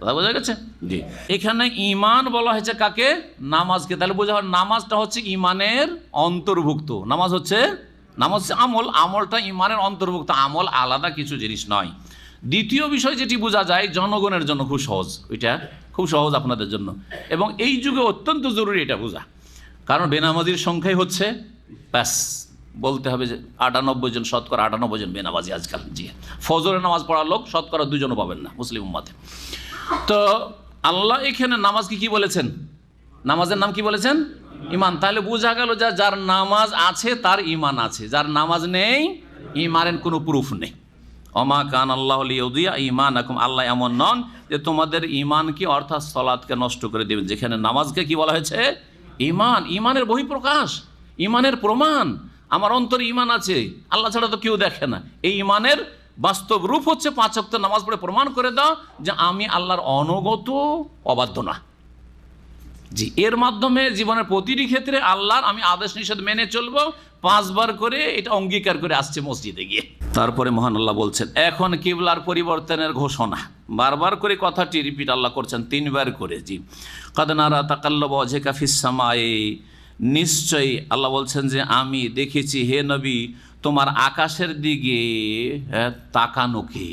B: কথা বোঝা গেছে? জি। এখানে ঈমান বলা হয়েছে কাকে? নামাজকে। তাহলে বোঝা হয় নামাজটা হচ্ছে ঈমানের অন্তর্ভুক্ত। নামাজ হচ্ছে আমল, আমলটা ঈমানের অন্তর্ভুক্ত, আমল আলাদা কিছু জিনিস নয়। দ্বিতীয় বিষয় যেটি বোঝা যায়, জনগণের জন্য খুব সহজ, ওইটা খুব সহজ আপনাদের জন্য, এবং এই যুগে অত্যন্ত জরুরি এটা বোঝা। কারণ বেনামাজির সংখ্যাই হচ্ছে, ব্যাস বলতে হবে যে 98 জন, শতকরা 98 জন বেনামাজি আজকাল। জি, ফজরের নামাজ পড়ার লোক শতকরা 2 জনও পাবেন না মুসলিম উম্মাতে। তো আল্লাহ এখানে নামাজকে কি বলেছেন? নামাজের নাম কি বলেছেন? ঈমান। তাহলে বোঝা গেল যে যার নামাজ আছে তার ঈমান আছে, যার নামাজ নেই ঈমানের কোনো প্রুফ নেই। ওমা কান আল্লাহু লিইউযিয়া ঈমানাকুম, আল্লাহ এমন নন যে তোমাদের ঈমানকে অর্থাৎ সালাতকে নষ্ট করে দেবেন। যেখানে নামাজকে কি বলা হয়েছে? ঈমান, ঈমানের বহিঃপ্রকাশ, ঈমানের প্রমাণ। আমার অন্তরে ঈমান আছে, আল্লাহ ছাড়া তো কেউ দেখে না। এই ঈমানের বাস্তব রূপ হচ্ছে 5 ওয়াক্ত নামাজ পড়ে প্রমাণ করে দাও যে আমি আল্লাহর অনুগত, অবাধ্য না। জি, এর মাধ্যমে জীবনের প্রতিটি ক্ষেত্রে আল্লাহর আমি আদেশ নিষেধ মেনে চলবো, 5 বার করে এটা অঙ্গীকার করে আসছে মসজিদে গিয়ে। তারপরে মহান আল্লাহ বলছেন, এখন কিবলার পরিবর্তনের ঘোষণা, বারবার করে কথাটি রিপিট আল্লাহ করছেন, 3 বার করে। জি, কাদ নারা তাকাল্লুবা ওয়াজহিকা ফিস সামায়ে, নিশ্চয়ই আল্লাহ বলছেন যে আমি দেখেছি হে নবী তোমার আকাশের দিকে তাকানোকে।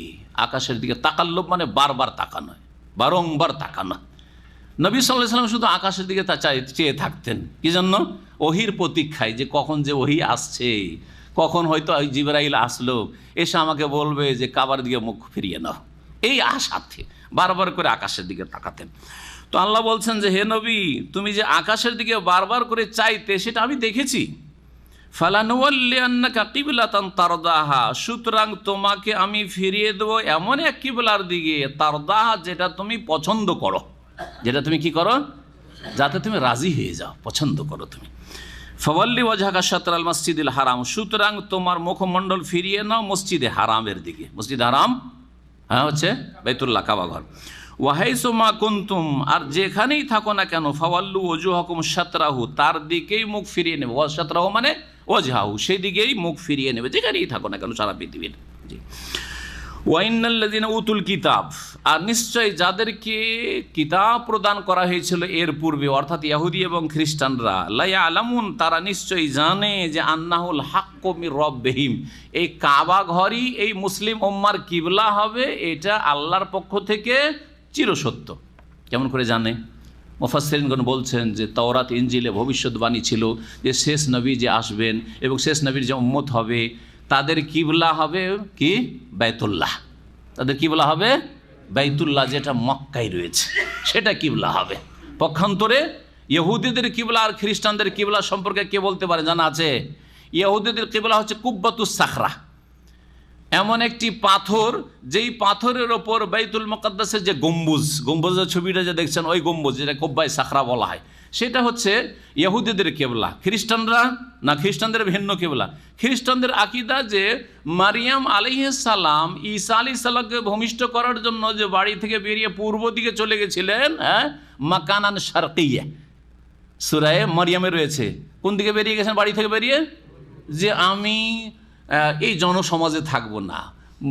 B: আকাশের দিকে তাকাল্লুব মানে বারবার তাকানো, বারংবার তাকানো। নবী সাল্লাল্লাহু আলাইহি ওয়াসাল্লাম শুধু আকাশের দিকে চেয়ে থাকতেন, কি জন্য? ওহির প্রতীক্ষায়, যে কখন যে ওহি আসছে, কখন হয়তো ওই জিবরাইল আসলো, এসে আমাকে বলবে যে কাবার দিকে মুখ ফিরিয়ে নাও, এই আশাতে বারবার করে আকাশের দিকে তাকাতেন। তো আল্লাহ বলছেন যে হে নবী, তুমি যে আকাশের দিকে বারবার করে চাইতে সেটা আমি দেখেছি। ফালানুওয়াল্লিয়ান্নাকা কিবলাতান তারদাহা, সুতরাং তোমাকে আমি ফিরিয়ে দেবো এমন এক কিবলার দিকে, তারদাহা যেটা তুমি পছন্দ করো, যেটা তুমি কি করো, যাতে তুমি রাজি হয়ে যাও, পছন্দ করো তুমি। ফাওয়াল্লি ওয়াজহাকা শাতরাল মসজিদিল হারাম, সুতরাং তোমার মুখমণ্ডল ফিরিয়ে নাও মসজিদে হারামের দিকে। মসজিদ হারাম হ্যাঁ হচ্ছে বাইতুল্লাহ, কাবা ঘর। ওয়াহাইসু মা কুনতুম, আর যেখানেই থাকো না কেন, ফাওয়াল্লু ওয়াজুহাকুম শাতরাহু, তার দিকেই মুখ ফিরিয়ে নেবে। ওয়া শাতরাহু মানে ওয়াজহাহু, সেই দিকেই মুখ ফিরিয়ে নেবে, যেখানেই থাকো না কেন সারা পৃথিবীর। জি। ওয়াইন্নাল্লাযিনা উতুল কিতাব, আর নিশ্চয় যাদেরকে কিতাব প্রদান করা হয়েছিল এর পূর্বে, অর্থাৎ ইহুদি এবং খ্রিস্টানরা, লা ইয়ালামুন, তারা নিশ্চয়ই জানে যে আন্নাহুল হাক্কু মির রব্বিহিম, এই কাবা ঘরই এই মুসলিম উম্মার কিবলা হবে, এটা আল্লাহর পক্ষ থেকে চিরসত্য। কেমন করে জানে? মুফাসসিরিনগণ বলছেন যে তাওরাত ইনজিলে ভবিষ্যৎবাণী ছিল যে শেষ নবী যে আসবেন এবং শেষ নবীর যে উম্মত হবে তাদের কিবলা হবে কি? বাইতুল্লাহ। তাদের কিবলা হবে বাইতুল্লাহ, যেটা মক্কায় রয়েছে, সেটা কিবলা হবে। পক্ষান্তরে ইহুদিদের কিবলা আর খ্রিস্টানদের কিবলা সম্পর্কে কে বলতে পারে? জানা আছে? ইহুদিদের কিবলা হচ্ছে কুব্বাতুস সাখরা, এমন একটি পাথর যেই পাথরের ওপর বাইতুল মুকাদ্দাসের যে গম্বুজের ছবিটা যে দেখছেন, ওই গম্বুজ যেটা কুব্বায়ে সাখরা বলা হয়, সেটা হচ্ছে ইহুদিদের কেবলা। খ্রিস্টানরা না, খ্রিস্টানদের ভিন্ন কেবলা। খ্রিস্টানদের আকীদা যে মারিয়াম আলাইহিস সালাম ঈসা আলাইহিস সালামকে ভূমিষ্ঠ করার জন্য যে বাড়ি থেকে বেরিয়ে পূর্ব দিকে চলে গেছিলেন, হ্যাঁ, মাকানান শারকিয়া, সূরা মারিয়ামে রয়েছে। কোন দিকে বেরিয়ে গেছেন? বাড়ি থেকে বেরিয়ে, যে আমি এই জনসমাজে থাকবো না,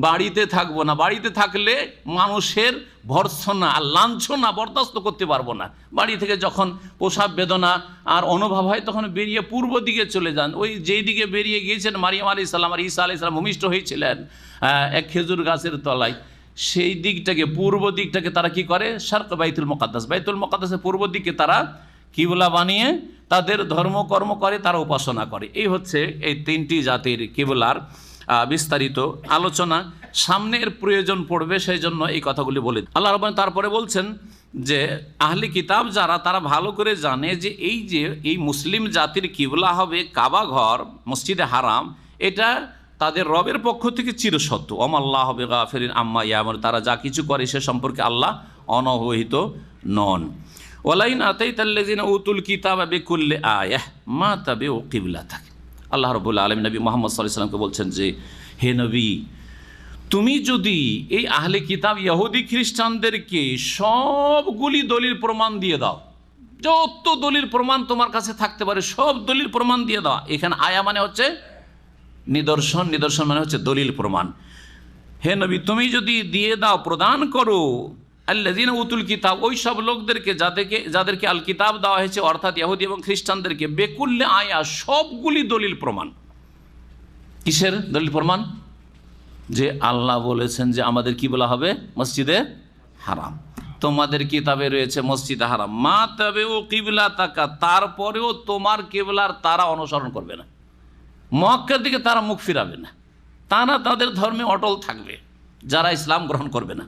B: বাড়িতে থাকবো না, বাড়িতে থাকলে মানুষের ভর্ৎসনা আর লাঞ্ছনা বরদাস্ত করতে পারবো না। বাড়ি থেকে যখন প্রসাব বেদনা আর অনুভব হয় তখন বেরিয়ে পূর্ব দিকে চলে যান। ওই যেই দিকে বেরিয়ে গিয়েছেন মারিয়াম আলাইহিস সালাম আর ঈসা আলাইহিস সালাম ভূমিষ্ঠ হয়েছিলেন এক খেজুর গাছের তলায়, সেই দিকটাকে, পূর্ব দিকটাকে তারা কি করে? শারক বাইতুল মুকাদ্দাস, বাইতুল মুকাদ্দাসের পূর্ব দিকে তারা কিবলা বানিয়ে তাদের ধর্মকর্ম করে, তারা উপাসনা করে। এই হচ্ছে এই তিনটি জাতির কিবলার বিস্তারিত আলোচনা। সামনের প্রয়োজন পড়বে, সেই জন্য এই কথাগুলি বলে। আল্লাহ রাব্বুল তারপরে বলছেন যে আহলি কিতাব যারা, তারা ভালো করে জানে যে এই মুসলিম জাতির কিবলা হবে কাবা ঘর, মসজিদে হারাম, এটা তাদের রবের পক্ষ থেকে চিরসত্য। ওমাল্লাহু বিগাফিরিন আম্মা ইয়ামালুন, তারা যা কিছু করে সে সম্পর্কে আল্লাহ অনবহিত নন। ওয়ালাইন আতাইতাল্লাযিনা উতুল কিতাবা বিকুল্লি আয়াহ মা তাবিউ কিবলাতাক, আল্লাহ রাব্বুল আলামিন নবী মুহাম্মদ সাল্লাল্লাহু আলাইহি ওয়াসাল্লামকে বলছেন যে হে নবী, তুমি যদি এই আহলে কিতাব ইহুদি খ্রিস্টানদেরকে সবগুলি দলিল প্রমাণ দিয়ে দাও, যত দলিল প্রমাণ তোমার কাছে থাকতে পারে সব দলিল প্রমাণ দিয়ে দাও। এখানে আয়া মানে হচ্ছে নিদর্শন, নিদর্শন মানে হচ্ছে দলিল প্রমাণ। হে নবী, তুমি যদি দিয়ে দাও, প্রদান করো, আল্লাযীনা উতুল কিতাব, ওই সব লোকদেরকে যাদেরকে আল কিতাব দেওয়া হয়েছে, অর্থাৎ ইহুদি এবং খ্রিস্টানদেরকে, বেকুল্লে আয়া, সবগুলি দলিল প্রমাণ। কিসের দলিল প্রমাণ? যে আল্লাহ বলেছেন যে আমাদের কি বলা হবে? মসজিদে হারাম। তোমাদের কিতাবে রয়েছে মসজিদে হারাম। মা তাবিউ কিবলাতাকা, তারপরেও তোমার কিবলার তারা অনুসরণ করবে না, মক্কার দিকে তারা মুখ ফিরাবে না, তারা তাদের ধর্মে অটল থাকবে, যারা ইসলাম গ্রহণ করবে না।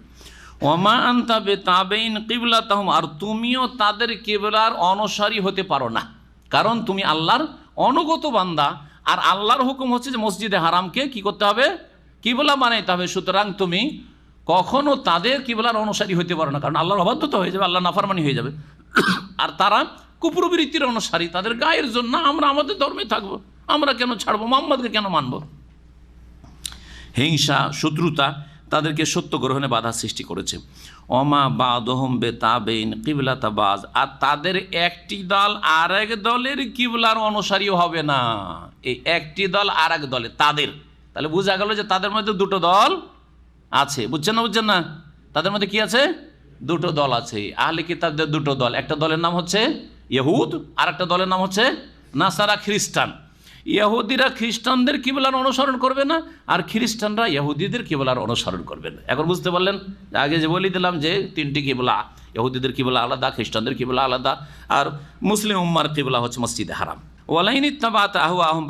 B: ওমা আনতা বিতাবিন কিবলাতাহুম, আর তুমিও তাদের কিবলার অনুসারী হতে পারো না, কারণ তুমি আল্লাহর অনুগত বান্দা, আর আল্লাহর হুকুম হচ্ছে যে মসজিদে হারামকে কি করতে হবে? কিবলা বানাইতে হবে। সুতরাং তুমি কখনো তাদের কিবলার অনুসারী হতে পারো না, কারণ আল্লাহর অবাধ্যতা হয়ে যাবে, আল্লাহ নাফরমানি হয়ে যাবে। আর তারা কুপ্রবৃত্তির অনুসারী, তাদের গায়ের জন্য আমরা আমাদের ধর্মে থাকবো, আমরা কেন ছাড়বো, মোহাম্মদকে কেন মানব? হিংসা, শত্রুতা তাদেরকে সত্য গ্রহণে বাধা সৃষ্টি করেছে। ওমা বাদহুম বিতাবিন কিবলাতা বাজ, আর তাদের একটি দল আর এক দলের কিবলার অনুসারীও হবে না। এই একটি দল আর এক দলের, তাদের, তাহলে বোঝা গেল যে তাদের মধ্যে দুটো দল আছে। বুঝছেন না? বুঝছেন না? তাদের মধ্যে কি আছে? দুটো দল আছে। আহলে কিতাবদের দুটো দল, একটা দলের নাম হচ্ছে ইহুদ, আর একটা দলের নাম হচ্ছে নাসারা, খ্রিস্টান। ইহুদিরা খ্রিস্টানদের কিবলার অনুসরণ করবে না, আর খ্রিস্টানরা ইহুদিদের কিবলার অনুসরণ করবে না। এখন বুঝতে পারলেন? আগে যে বলে দিলাম যে তিনটি কিবলা, ইহুদিদের কিবলা আলাদা, খ্রিস্টানদের কিবলা আলাদা, আর মুসলিম উম্মার কিবলা হচ্ছে মসজিদে হারাম। ওয়ালাইন ইত্তাবা'তা আহওয়াহুম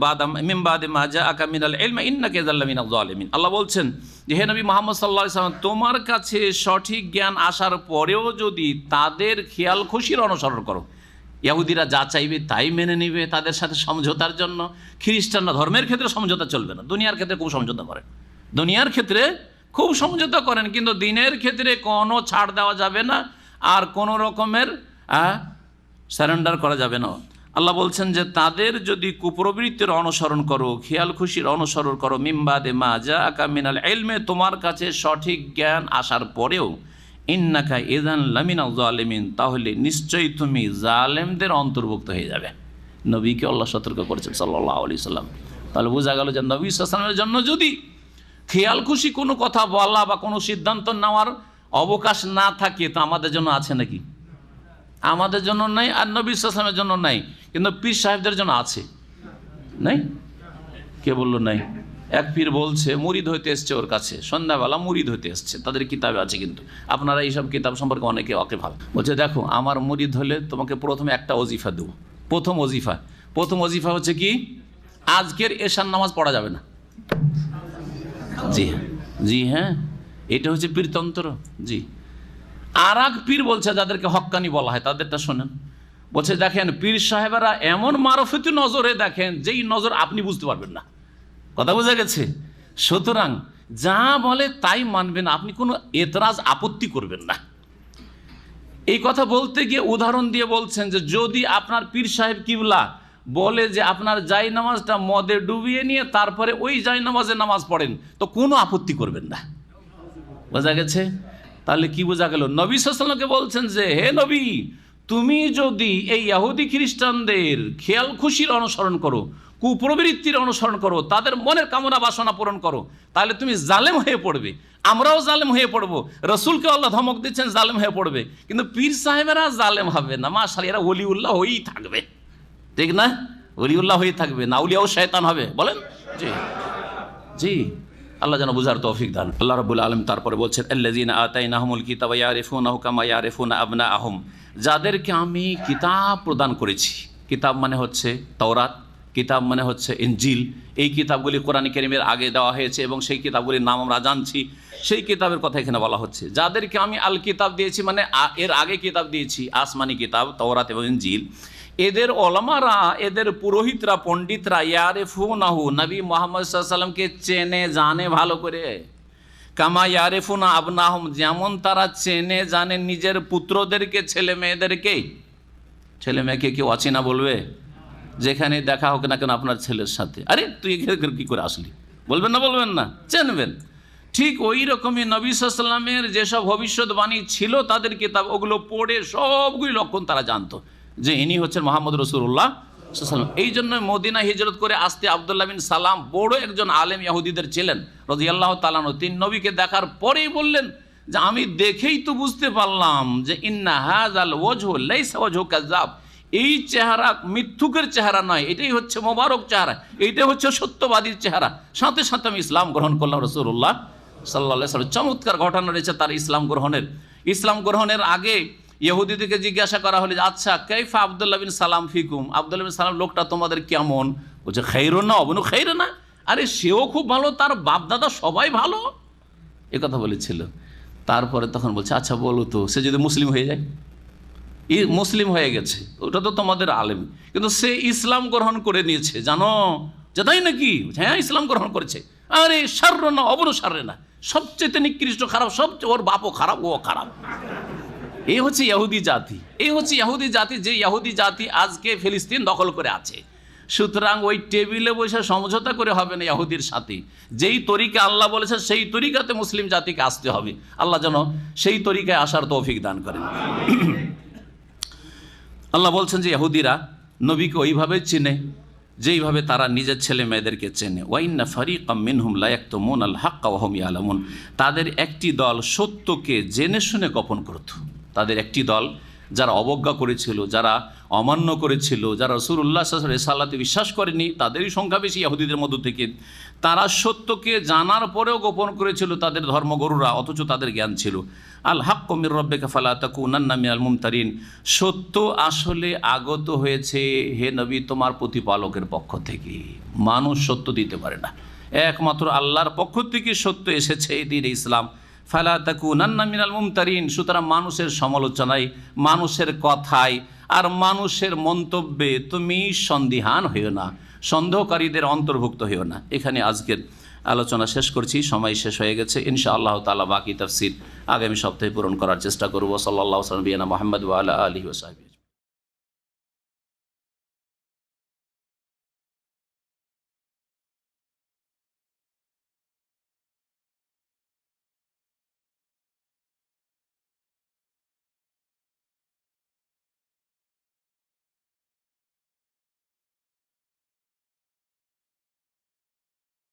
B: বা'দা মিন বা'দি মা জাআকা মিনাল ইলমি ইন্নাকা ইযাল লামিনাজ জালিমিন। আল্লাহ বলছেন যে হে নবী মুহাম্মদ সাল্লাল্লাহু আলাইহি ওয়াসাল্লাম, তোমার কাছে সঠিক জ্ঞান আসার পরেও যদি তাদের খেয়াল খুশির অনুসরণ করো, ইহুদিরা যা চাইবে তাই মেনে নেবে তাদের সাথে সমঝোতার জন্য। খ্রিস্টানরা ধর্মের ক্ষেত্রে সমঝোতা চলবে না, দুনিয়ার ক্ষেত্রে খুব সমঝোতা করেন, দুনিয়ার ক্ষেত্রে খুব সমঝোতা করেন, কিন্তু দিনের ক্ষেত্রে কোনো ছাড় দেওয়া যাবে না, আর কোনো রকমের সারেন্ডার করা যাবে না। আল্লাহ বলছেন যে তাদের যদি কুপ্রবৃত্তির অনুসরণ করো, খেয়াল খুশির অনুসরণ করো, মিম্বাদে মা জাআকা মিনাল ইলমি, তোমার কাছে সঠিক জ্ঞান আসার পরেও, ইন্নাকা ইযান লামিনাজ জালিমিন, তাহলে নিশ্চয়ই তুমি জালেমদের অন্তর্ভুক্ত হয়ে যাবে। নবীকে আল্লাহ সতর্ক করেছেন সাল্লাল্লাহু আলাইহি সাল্লাম। তাহলে বোঝা গেল যে নবী সাল্লাল্লাহু আলাইহি ওয়াসাল্লামের জন্য যদি খেয়াল খুশি কোনো কথা বলা বা কোনো সিদ্ধান্ত নেওয়ার অবকাশ না থাকে, তো আমাদের জন্য আছে নাকি? আমাদের জন্য নাই, আর নবী সাল্লাল্লাহু আলাইহি ওয়াসাল্লামের জন্য নাই, কিন্তু পীর সাহেবদের জন্য আছে। নাই? কে বললো নাই? এক পীর বলছে মুরিদ হইতে এসছে ওর কাছে, সন্ধ্যাবেলা মুরিদ হইতে এসছে, তাদের কিতাবে আছে, কিন্তু আপনারা এইসব কিতাব সম্পর্কে অনেকে ওয়াকিফ। বলছে দেখো, আমার মুরিদ হলে তোমাকে প্রথমে একটা ওজিফা দেবো। প্রথম ওজিফা হচ্ছে কি? আজকের এশার নামাজ পড়া যাবে না। জি হ্যাঁ, এটা হচ্ছে পীরতন্ত্র। জি। আর এক পীর বলছে, যাদেরকে হক্কানি বলা হয়, তাদেরটা শোনেন। বলছে দেখেন, পীর সাহেবেরা এমন মারফতি নজরে দেখেন যেই নজর আপনি বুঝতে পারবেন না। কথা বোঝা গেছে? সুতরাং যা বলে তাই মানবেন, আপনি কোনো এতরাজ আপত্তি করবেন না। এই কথা বলতে গিয়ে উদাহরণ দিয়ে বলছেন যে যদি আপনার পীর সাহেব কিবলা বলে যে আপনার জাই নামাজটা মদে ডুবিয়ে নিয়ে তারপরে ওই জাই নামাজে নামাজ পড়েন, তো কোনো আপত্তি করবেন না। বোঝা গেছে? তাহলে কি বোঝা গেল? নবী সাল্লাল্লাহু আলাইহি ওয়াসাল্লামকে বলছেন যে হে নবী, তুমি যদি এই ইহুদি খ্রিস্টানদের খেয়াল খুশির অনুসরণ করো, কুপ্রবৃত্তির অনুসরণ করো, তাদের মনের কামনা বাসনা পূরণ করো, তাহলে তুমি জালেম হয়ে পড়বে, আমরাও জালেম হয়ে পড়বো। রসুলকে আল্লাহ ধমক দিচ্ছেন জালেম হয়ে পড়বে, কিন্তু পীর সাহেবেরা জালেম হবে না, মাশাআল্লাহ, এরা ওলিউল্লাহ হয়েই থাকবে। ঠিক না? ওলিউল্লাহ হয়ে থাকবে, না উলিয়াও শয়তান হবে। বলেন? জি। আল্লাহ যেন বুঝার তৌফিক দান। আল্লাহ রাব্বুল আলামিন তারপরে বলছেন, আল্লাযীনা আতাইনাহুমুল কিতাবা ইয়ারিফুনাহু কামা ইয়ারিফুনা আবনাআহুম, যাদেরকে আমি কিতাব প্রদান করেছি। কিতাব মানে হচ্ছে তাওরাত, কিতাব মানে হচ্ছে ইনজিল। এই কিতাবগুলি কোরআন কারীমের আগে দেওয়া হয়েছে এবং সেই কিতাবগুলির নাম আমরা জানছি। সেই কিতাবের কথা এখানে বলা হচ্ছে। যাদেরকে আমি আল কিতাব দিয়েছি, মানে এর আগে কিতাব দিয়েছি, আসমানি কিতাব তাওরাত এবং ইনজিল। এদের ওলামারা, এদের পুরোহিতরা, পণ্ডিতরা ইয়ারিফুনাহু, নবী মুহাম্মদ সাল্লাল্লাহু আলাইহি ওয়াসাল্লামকে চেনে জানে ভালো করে। কামা ইয়ারিফুনা আবনাহুম, যেমন তারা চেনে জানে নিজের পুত্রদেরকে, ছেলে মেয়েদেরকে। ছেলে মেয়েকে কেউ অচেনা বলবে? যেখানে দেখা হোক না কেন আপনার ছেলের সাথে, আরে তুই এখানে কী করে আসলি, বলবেন না? বলবেন না? চেনবেন। ঠিক ওই রকমই নবী সাল্লাল্লাহু আলাইহি ওয়াসাল্লামের যেসব ভবিষ্যৎবাণী ছিল তাদের কিতাব, ওগুলো পড়ে সবগুলি লক্ষণ তারা জানতো যে ইনি হচ্ছেন মুহাম্মদ রাসূলুল্লাহ সাল্লাল্লাহু আলাইহি ওয়াসাল্লাম। এই জন্য মদিনা হিজরত করে আসতে আব্দুল্লাহ বিন সালাম বড় একজন আলেম ইহুদিদের ছিলেন রাদিয়াল্লাহু তাআলা আনহু। তিনি নবীকে দেখার পরেই বললেন যে আমি দেখেই তো বুঝতে পারলাম যে ইন্না হাযাল ওয়াজহু লাইসা ওয়াজহু কাযাব, এই চেহারা মিথ্যুকের চেহারা নয়, এটাই হচ্ছে মোবারক চেহারা, এইটাই হচ্ছে সত্যবাদীর চেহারা। সাথে সাথে আমি ইসলাম গ্রহণ করলাম। রাসূলুল্লাহ সাল্লাল্লাহু আলাইহি ওয়াসাল্লাম চমৎকার ঘটনা রয়েছে তার ইসলাম গ্রহণের আগে ইহুদিদেরকে জিজ্ঞাসা করা হলো, আচ্ছা কাইফা আব্দুল্লাহ বিন সালাম ফিকুম, আব্দুল্লাহ বিন সালাম লোকটা তোমাদের কেমন? বলছে খাইরুন না অবনু খাইর না, আরে সেও খুব ভালো, তার বাপ দাদা সবাই ভালো, এ কথা বলেছিল। তারপরে তখন বলছে আচ্ছা বলো তো, সে যদি মুসলিম হয়ে যায়? মুসলিম হয়ে গেছে, ওটা তো তোমাদের আলেম, কিন্তু সে ইসলাম গ্রহণ করে নিয়েছে, জানো যে তাই নাকি? হ্যাঁ ইসলাম গ্রহণ করেছে। আরে শারর না অবনু শাররে না, সবচেয়ে নিকৃষ্ট খারাপ, সবচেয়ে ওর বাপও খারাপ, ও খারাপ। এই হচ্ছে ইহুদি জাতি, যে ইহুদি জাতি আজকে ফিলিস্তিন দখল করে আছে। সুতরাং ওই টেবিলে বসে সমঝোতা করে হবে না ইহুদির সাথে। যেই তরিকা আল্লাহ বলেছে সেই তরিকাতে মুসলিম জাতিকে আসতে হবে। আল্লাহ যেন সেই তরিকায় আসার তৌফিক দান করেন। আল্লাহ বলছেন যে ইহুদিরা নবীকে ওইভাবে চেনে যেইভাবে তারা নিজের ছেলে মেয়েদেরকে চেনে। ওয়াইন্না ফারিকাম মিনহুম লা ইয়াকতুমুনাল হাক্কা ওয়া হুম ইয়ালামুন, তাদের একটি দল সত্যকে জেনে শুনে গোপন করত। তাদের একটি দল যারা অবজ্ঞা করেছিল, যারা অমান্য করেছিল, যারা রাসূলুল্লাহ সাল্লাল্লাহু আলাইহি ওয়াসাল্লামে বিশ্বাস করেনি, তাদেরই সংখ্যা বেশি ইহুদিদের মধ্য থেকে। তারা সত্যকে জানার পরেও গোপন করেছিল তাদের ধর্মগুরুরা, অথচ তাদের জ্ঞান ছিল। আল হাক্কু মির রাব্বিকা ফালা তাকুনান্না মিনাল মুমতারিন, সত্য আসলে আগত হয়েছে হে নবী তোমার প্রতিপালকের পক্ষ থেকে। মানুষ সত্য দিতে পারে না, একমাত্র আল্লাহর পক্ষ থেকে সত্য এসেছে এই দিন ইসলাম। ফালা তাকুনান্না মিনাল মুমতারিন, সুতরাং মানুষের সমালোচনায়, মানুষের কথায় আর মানুষের মন্তব্যে তুমি সন্দিহান হইও না, সন্দেহকারীদের অন্তর্ভুক্ত হইও না। এখানে আজকের আলোচনা শেষ করছি, সময় শেষ হয়ে গেছে। ইনশাআল্লাহ তাআলা বাকি তাফসীর আগামী সপ্তাহে পূরণ করার চেষ্টা করব। সাল্লাল্লাহু আলাইহি ওয়া সাল্লাম মুহাম্মদ ওয়া আলা আলিহি ওয়া সাহবিহি।